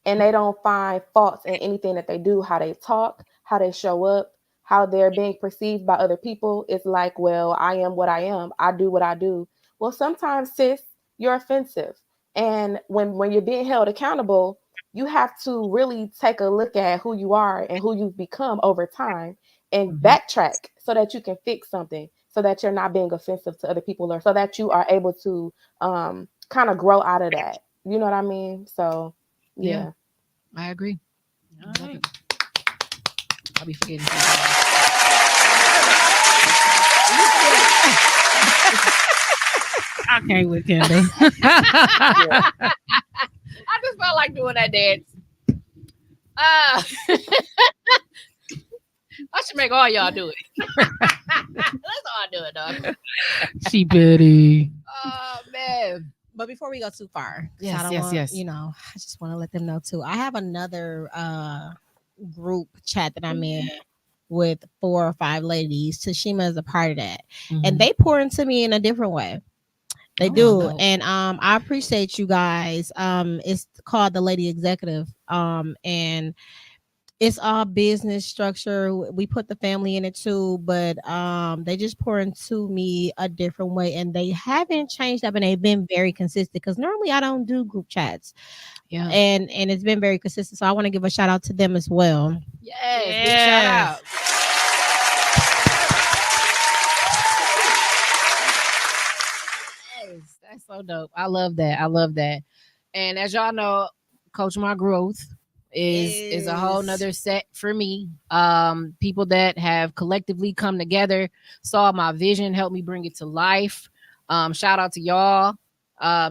and they don't find faults in anything that they do, how they talk, how they show up, how they're being perceived by other people. It's like, well, I am what I am. I do what I do. Well, sometimes, sis, you're offensive. And when you're being held accountable, you have to really take a look at who you are and who you've become over time, and backtrack so that you can fix something, so that you're not being offensive to other people, or so that you are able to kind of grow out of that. You know what I mean? So, yeah. I agree. All right. I'll be forgetting. I can't with Kenda. I just felt like doing that dance. I should make all y'all do it. Let's all do it, dog. She Betty. Oh man. But before we go too far, Yes, I don't yes, want, yes. I just want to let them know too. I have another group chat that I'm in with 4 or 5 ladies. Tashima is a part of that, and they pour into me in a different way. They do, dope. and I appreciate you guys. It's called the Lady Executive, and it's all business structure. We put the family in it too, but they just pour into me a different way, and they haven't changed up, and they've been very consistent, because normally I don't do group chats. Yeah. And it's been very consistent. So I want to give a shout out to them as well. Yes. Big shout out. Yes, that's so dope. I love that. I love that. And as y'all know, Coach My Growth is a whole nother set for me. People that have collectively come together, saw my vision, helped me bring it to life. Shout out to y'all.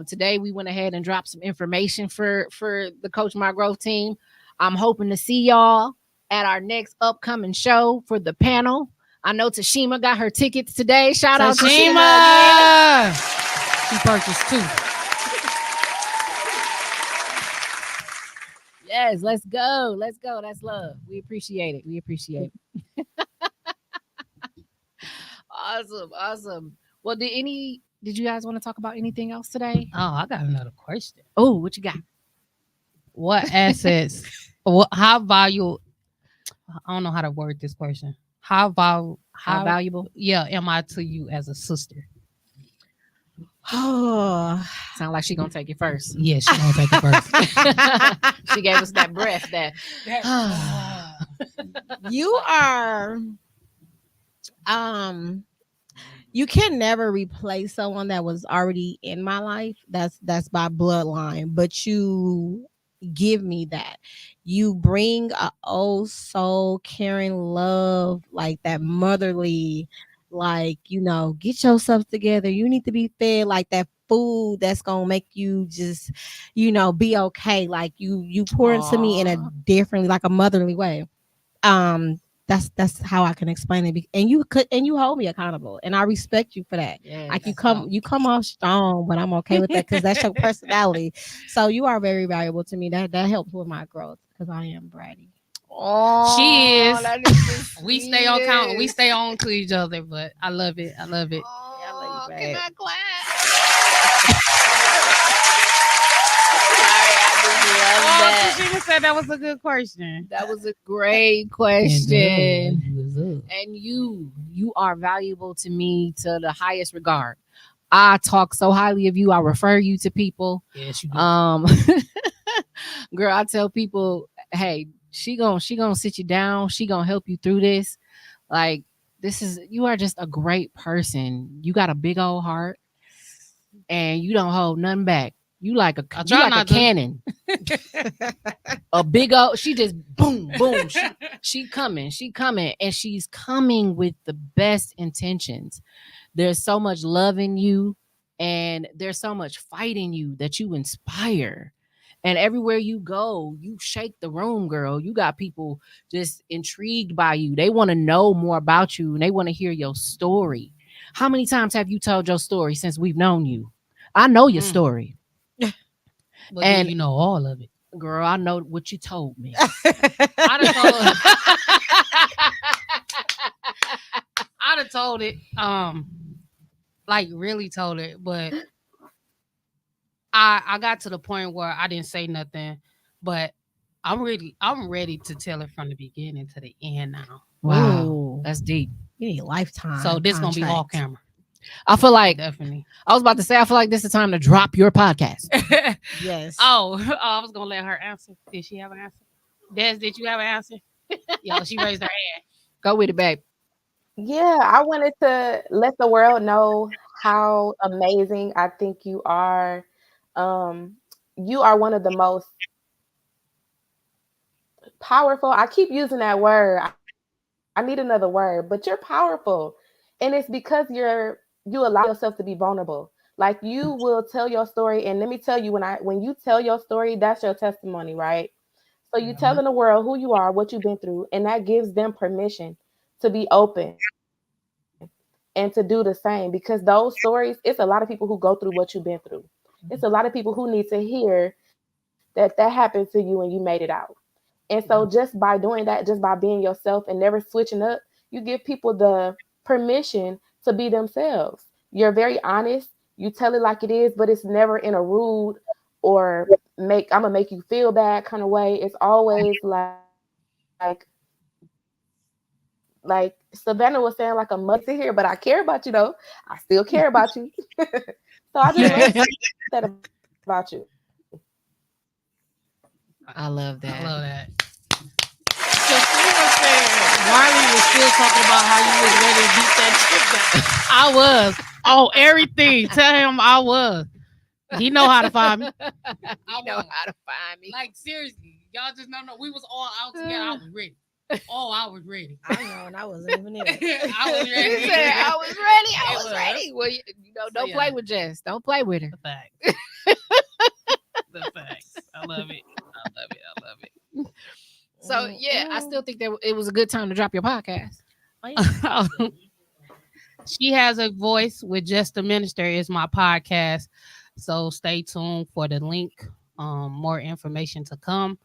Today we went ahead and dropped some information for the Coach My Growth team. I'm hoping to see y'all at our next upcoming show for the panel. I know Tashima got her tickets today. Shout out to Tashima. She purchased 2. Yes, let's go. Let's go. That's love. We appreciate it. We appreciate it. Awesome. Well, did you guys want to talk about anything else today? Oh, I got another question. Oh, what you got? What assets? How valuable? I don't know how to word this question. How valuable? Yeah, am I to you as a sister? Oh, sound like she gonna take it first. Yes, she gonna take it first. She gave us that breath. You are. You can never replace someone that was already in my life. That's by bloodline, but you give me that. You bring a oh so caring love, like that motherly, like, get yourself together. You need to be fed, like that food that's gonna make you just, be okay. Like you pour into me in a differently, like a motherly way. That's how I can explain it. And you hold me accountable, and I respect you for that. Yes, like you come off strong, but I'm okay with that because that's your personality. So you are very valuable to me. That helps with my growth because I am bratty. Oh, She is. that is the We stay on count. We sweetest. stay on to each other, but I love it. I love it. Yeah, I love Oh, you can back. I clap? Sorry, I just love that. Tashina said that was a good question. That was a great question. And you are valuable to me to the highest regard. I talk so highly of you. I refer you to people. Yes, you do. Girl, I tell people, hey, she gonna sit you down. She gonna help you through this. Like, you are just a great person. You got a big old heart, and you don't hold nothing back. You like a cannon. A big old. She just boom boom. She coming, and she's coming with the best intentions. There's so much love in you, and there's so much fight in you that you inspire. And everywhere you go, you shake the room, girl. You got people just intrigued by you. They want to know more about you, and they want to hear your story. How many times have you told your story since we've known you? I know your story. But And do you know all of it? girl, I know what you told me. I'd have told it. Like really told it, but I got to the point where I didn't say nothing. But I'm ready to tell it from the beginning to the end now. Wow, Ooh. that's deep. You need a lifetime. So this gonna be all contract. camera. I feel like Definitely. I was about to say. I feel like this is time to drop your podcast. Yes. Oh, I was gonna let her answer. Did she have an answer? Des, did you have an answer? Yo, she raised her hand. Go with it, babe. Yeah, I wanted to let the world know how amazing I think you are. You are one of the most powerful. I keep using that word. I need another word, but you're powerful. And it's because you allow yourself to be vulnerable. Like you will tell your story. And let me tell you, when you tell your story, that's your testimony, right? So you telling the world who you are, what you've been through, and that gives them permission to be open and to do the same. Because those stories, it's a lot of people who go through what you've been through. It's a lot of people who need to hear that happened to you and you made it out. And so just by doing that, just by being yourself and never switching up, you give people the permission to be themselves. You're very honest. You tell it like it is, but it's never in a rude or I'm gonna make you feel bad kind of way. It's always like Savannah was saying, like a must here, but I care about you though. I still care about you. So I just love that about you. I love that. I love that. Christina said Marley was still talking about how you was ready to beat that chick back. I was. Oh, everything. Tell him I was. He know how to find me. You know how to find me. Like seriously, y'all just don't know. We was all out together. I was ready. Oh, I was ready. I know, and I wasn't even there. I was ready. She said, I was ready. I It was was. ready. Well, don't So, play yeah. with Jess. Don't play with her. The facts. The facts. I love it. I love it. I love it. So yeah, I still think that it was a good time to drop your podcast. She Has a Voice with Just a Minister is my podcast. So stay tuned for the link. More information to come.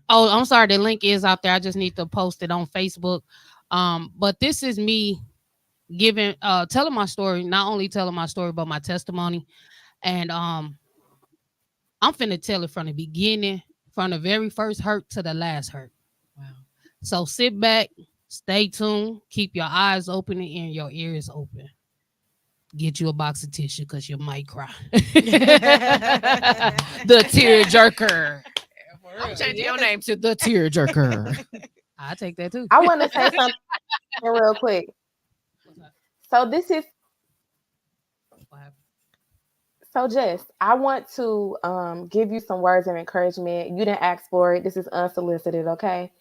Oh, I'm sorry. The link is out there. I just need to post it on Facebook. But this is me telling my story, not only telling my story, but my testimony. And I'm finna tell it from the beginning, from the very first hurt to the last hurt. Wow. So sit back, stay tuned, keep your eyes open and your ears open. Get you a box of tissue because you might cry. The tear jerker. I'm changing your name to the tear jerker. I take that too. I want to say something real quick. So this is Jess, I want to give you some words of encouragement. You didn't ask for it. This is unsolicited, okay?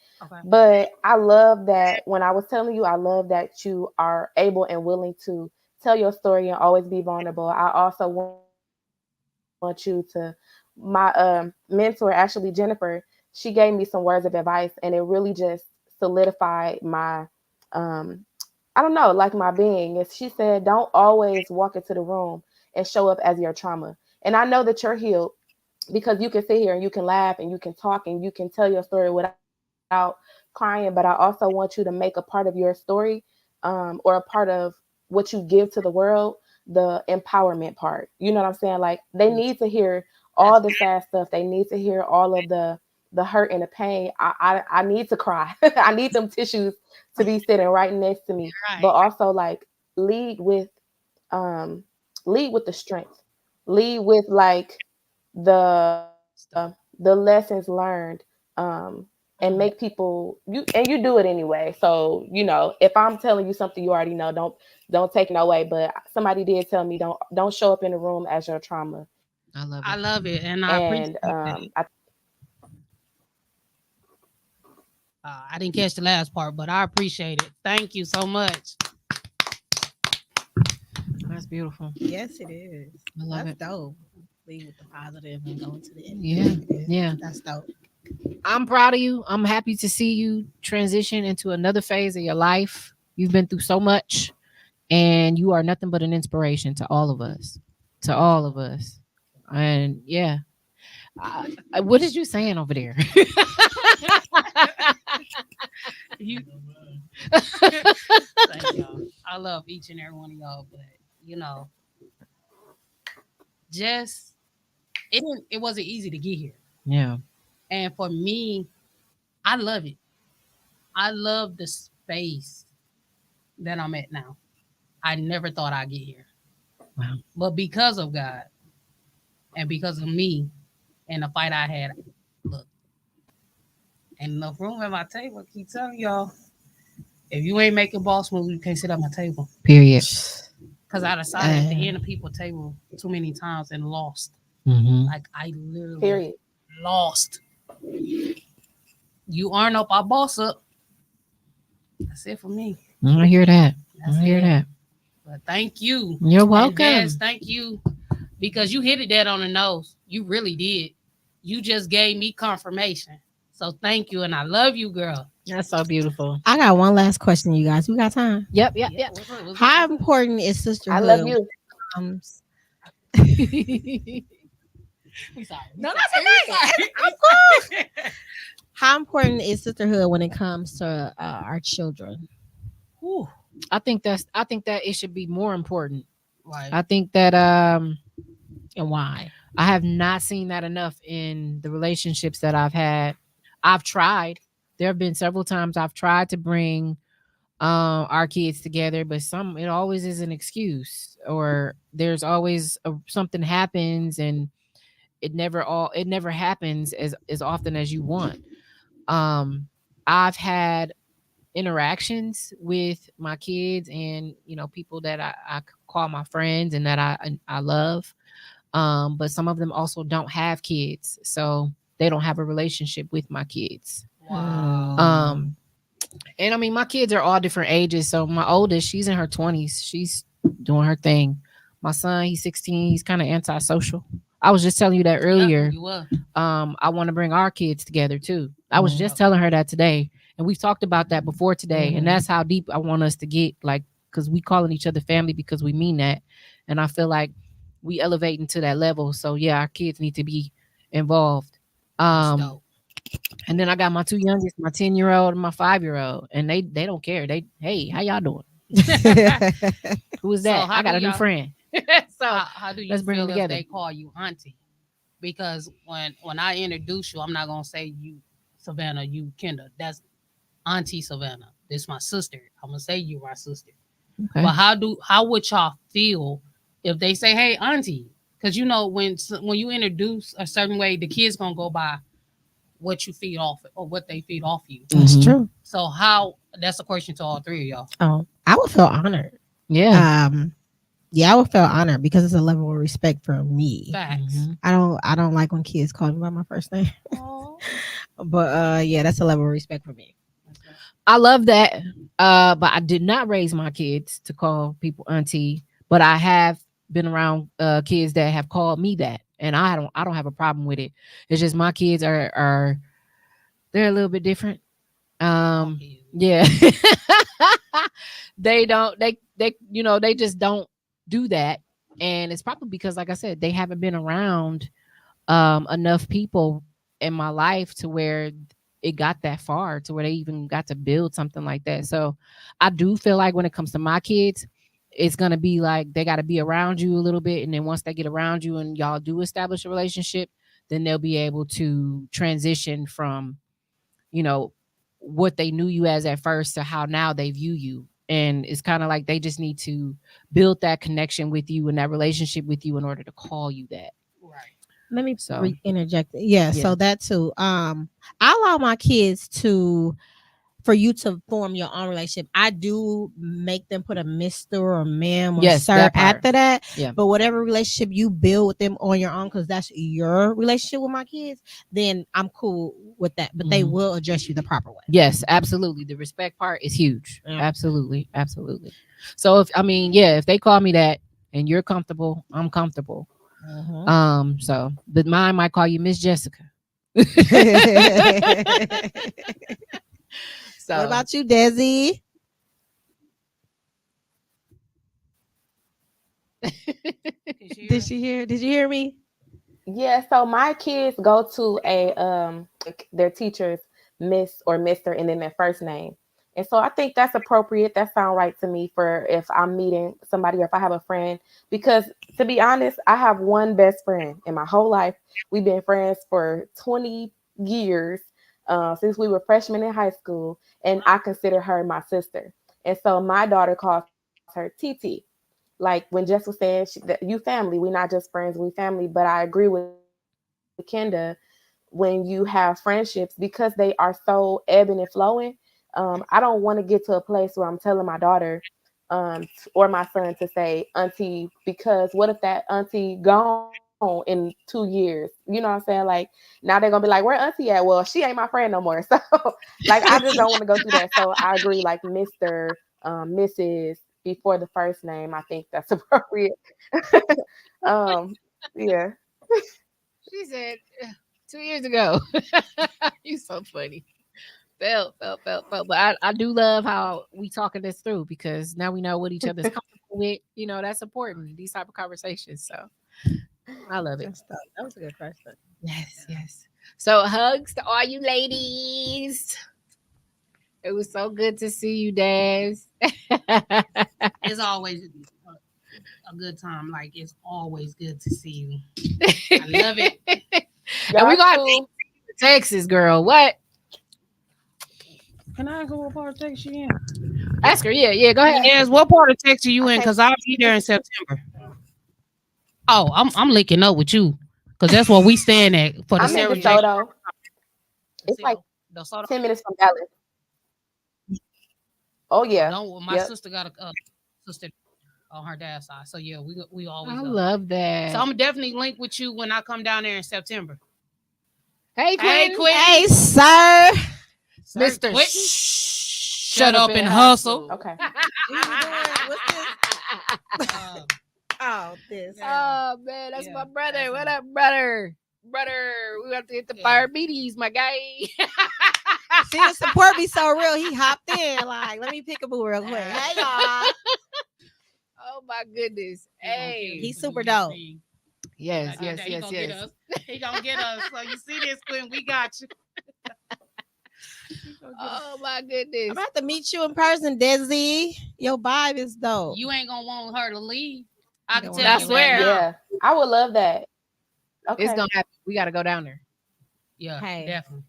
But I love that when I was telling you, I love that you are able and willing to tell your story and always be vulnerable. I also want you to, my mentor, actually Jennifer, she gave me some words of advice, and it really just solidified my, I don't know, like my being. If she said, don't always walk into the room and show up as your trauma. And I know that you're healed because you can sit here and you can laugh and you can talk and you can tell your story without crying, but I also want you to make a part of your story, or a part of what you give to the world, the empowerment part. You know what I'm saying? Like, they need to hear all the sad stuff. They need to hear all of the hurt and the pain. I need to cry. I need them tissues to be sitting right next to me. But also, like, lead with lead with the strength. Lead with, like, the lessons learned, and make people, you do it anyway. So, if I'm telling you something you already know, don't take it no way. But somebody did tell me, don't show up in the room as your trauma. I love it, and I appreciate And that. I didn't catch the last part, but I appreciate it. Thank you so much. That's beautiful. Yes, it is. I love That's it. dope. Leave with the positive and go into the end. Yeah. That's dope. I'm proud of you. I'm happy to see you transition into another phase of your life. You've been through so much, and you are nothing but an inspiration to all of us. To all of us. And yeah. What is you saying over there? You, thank y'all. I love each and every one of y'all, but just it wasn't easy to get here. Yeah. And for me, I love it. I love the space that I'm at now. I never thought I'd get here. Wow. But because of God and because of me and the fight I had, look, ain't enough room at my table. I keep telling y'all, if you ain't making boss moves, you can't sit at my table. Period. Because I decided at the end of people's table too many times and lost. Mm-hmm. Like, I literally lost. You aren't up, I boss up. That's it for me. I hear that. I hear that. But thank you. You're welcome. Des, thank you. Because you hit it dead on the nose. You really did. You just gave me confirmation. So thank you. And I love you, girl. That's so beautiful. I got one last question, you guys. We got time? Yep. How important is sisterhood? I love you. We sorry. No, that's okay. I'm cool. How important is sisterhood when it comes to our children? Ooh, I think that it should be more important. Right. I think that and why? I have not seen that enough in the relationships that I've had. I've tried. There have been several times I've tried to bring our kids together, but it always is an excuse, or there's always something happens, and it never happens as often as you want. I've had interactions with my kids and people that I call my friends and that I love, but some of them also don't have kids, so they don't have a relationship with my kids. Wow. And I mean, my kids are all different ages. So my oldest, she's in her 20s. She's doing her thing. My son, he's 16. He's kind of antisocial. I was just telling you that earlier. Yeah, you were. I want to bring our kids together too. I was just telling her that today. And we've talked about that before today. And that's how deep I want us to get, like, because we calling each other family because we mean that. And I feel like we elevating to that level. So yeah, our kids need to be involved. And then I got my two youngest, my 10-year-old and my 5-year-old, and they don't care. Hey, how y'all doing? Who is that? So I got a new friend. So how do you let's bring feel them together. if they call you auntie? Because when I introduce you, I'm not gonna say you Savannah, you Kenda. That's Auntie Savannah. This is my sister. I'm gonna say you my sister. Okay. But how would y'all feel if they say, "Hey, auntie"? Because when you introduce a certain way, the kids gonna go by what you feed off or what they feed off you. That's true. So that's a question to all three of y'all. Oh, I would feel honored. Yeah. Yeah, I would feel honored because it's a level of respect for me. Facts. I don't like when kids call me by my first name. But yeah, that's a level of respect for me. I love that. But I did not raise my kids to call people auntie, but I have been around kids that have called me that, and I don't have a problem with it. It's just my kids are they're a little bit different. Yeah. they just don't do that, and it's probably because, like I said, they haven't been around enough people in my life to where it got that far to where they even got to build something like that. So I do feel like when it comes to my kids, it's gonna be like they got to be around you a little bit, and then once they get around you and y'all do establish a relationship, then they'll be able to transition from, you know, what they knew you as at first to how now they view you. And it's kind of like they just need to build that connection with you and that relationship with you in order to call you that. Right. Let me So interject. Yeah, Yeah. so that too. I allow my kids for you to form your own relationship. I do make them put a Mr. or ma'am or Yes, sir that part. after that. Yeah. But whatever relationship you build with them on your own, because that's your relationship with my kids, then I'm cool with that. But they Mhm. will address you the proper way. Yes, absolutely. The respect part is huge. Yeah. Absolutely. Absolutely. So if they call me that and you're comfortable, I'm comfortable. So but mine might call you Miss Jessica. So What about you, Dezi? Did she hear? Did you hear me? Yeah, so my kids go to their teachers Miss or Mister and then their first name. And so I think that's appropriate. That sounds right to me for if I'm meeting somebody or if I have a friend. Because to be honest, I have one best friend in my whole life. We've been friends for 20 years since we were freshmen in high school, and I consider her my sister. And so my daughter calls her TT. Like when Jess was saying, that you family, we're not just friends, we family. But I agree with Kenda, when you have friendships, because they are so ebbing and flowing. I don't want to get to a place where I'm telling my daughter or my son to say auntie, because what if that auntie gone in 2 years? You know what I'm saying? Like now they're gonna be like, where auntie at? Well, she ain't my friend no more. So like I just don't want to go through that. So I agree, like Mr. Mrs. before the first name. I think that's appropriate. Yeah. she said 2 years ago. You so funny. Felt. But I do love how we talking this through, because now we know what each other's comfortable with. You know, that's important, these type of conversations. So I love it. That was a good question. Yes. So hugs to all you ladies. It was so good to see you, Daz. It's always a good time. Like it's always good to see you. I love it. And we got Texas, girl. What? Can I ask her what part of Texas you in? Ask her. Yeah. Go ahead. Yes, what part of Texas you in? Because I'll be there in September. Oh, I'm linking up with you, because that's where we stand at for the I'm in Sarah DeSoto. It's like 10 minutes from Dallas. Oh yeah. No, my sister got a sister on her dad's side. So yeah, we always love that. So I'm definitely link with you when I come down there in September. Hey, Quinn. Hey, sir. Mr. Shut up and hustle. Okay. This. Oh man, that's my brother. What up, brother? We have to hit the fire beaties, my guy. See, the support be so real. He hopped in. Like, let me pick a boo real quick. Hey, y'all. Oh my goodness. Hey, he's super dope. Yes. He gonna get us. So you see this, Quinn? We got you. Oh my goodness. I'm about to meet you in person, Dezi. Your vibe is dope. You ain't gonna want her to leave. I can tell you. I swear. Yeah, I would love that. Okay. It's gonna happen. We gotta go down there. Yeah, hey. Definitely.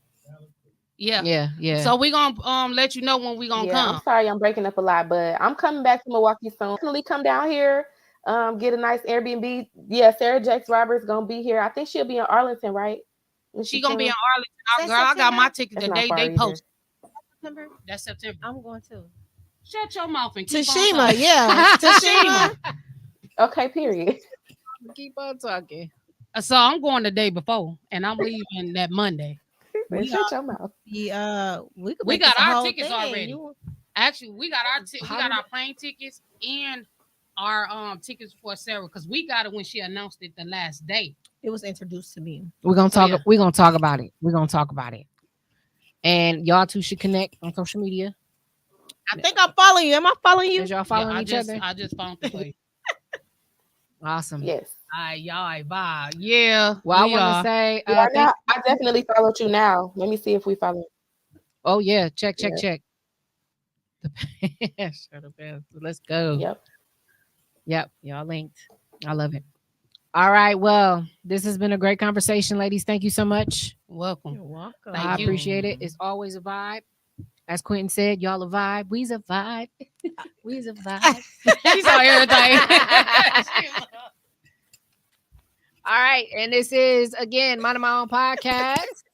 Yeah. So we gonna let you know when we gonna come. I'm sorry I'm breaking up a lot, but I'm coming back to Milwaukee soon. Definitely come down here, get a nice Airbnb. Yeah, Sarah Jakes Roberts gonna be here. I think she'll be in Arlington, right? She gonna be in Arlington. Girl, I got my ticket the day they post. September? That's September. I'm going too. Shut your mouth and keep Tashima, yeah. Tashima. Okay, period. Keep on talking. So I'm going the day before, and I'm leaving that Monday. Shut your mouth. We got our tickets already. Actually, we got our plane tickets and our tickets for Sarah, because we got it when she announced it the last day. It was introduced to me. We're gonna talk. We're gonna talk about it. And y'all two should connect on social media. I think I'm following you. Am I following you? Is y'all following each other? I just found the place. Awesome. Yes. Y'all vibe. Yeah. Well, I want to say, I definitely followed you now. Let me see if we follow. Oh yeah, check. Yeah. The shuttle pass. Let's go. Yep, y'all linked. I love it. All right, well, this has been a great conversation, ladies. Thank you so much. Welcome. You're welcome. Thank I you. appreciate it. It's always a vibe. As Quentin said, y'all a vibe. We's a vibe. We's a vibe. She saw everything. All right, and this is again Mind My Own Podcast.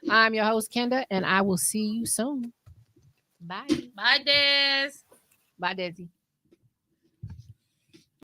I'm your host Kenda, and I will see you soon. Bye. Bye, Des. Bye, Dezi.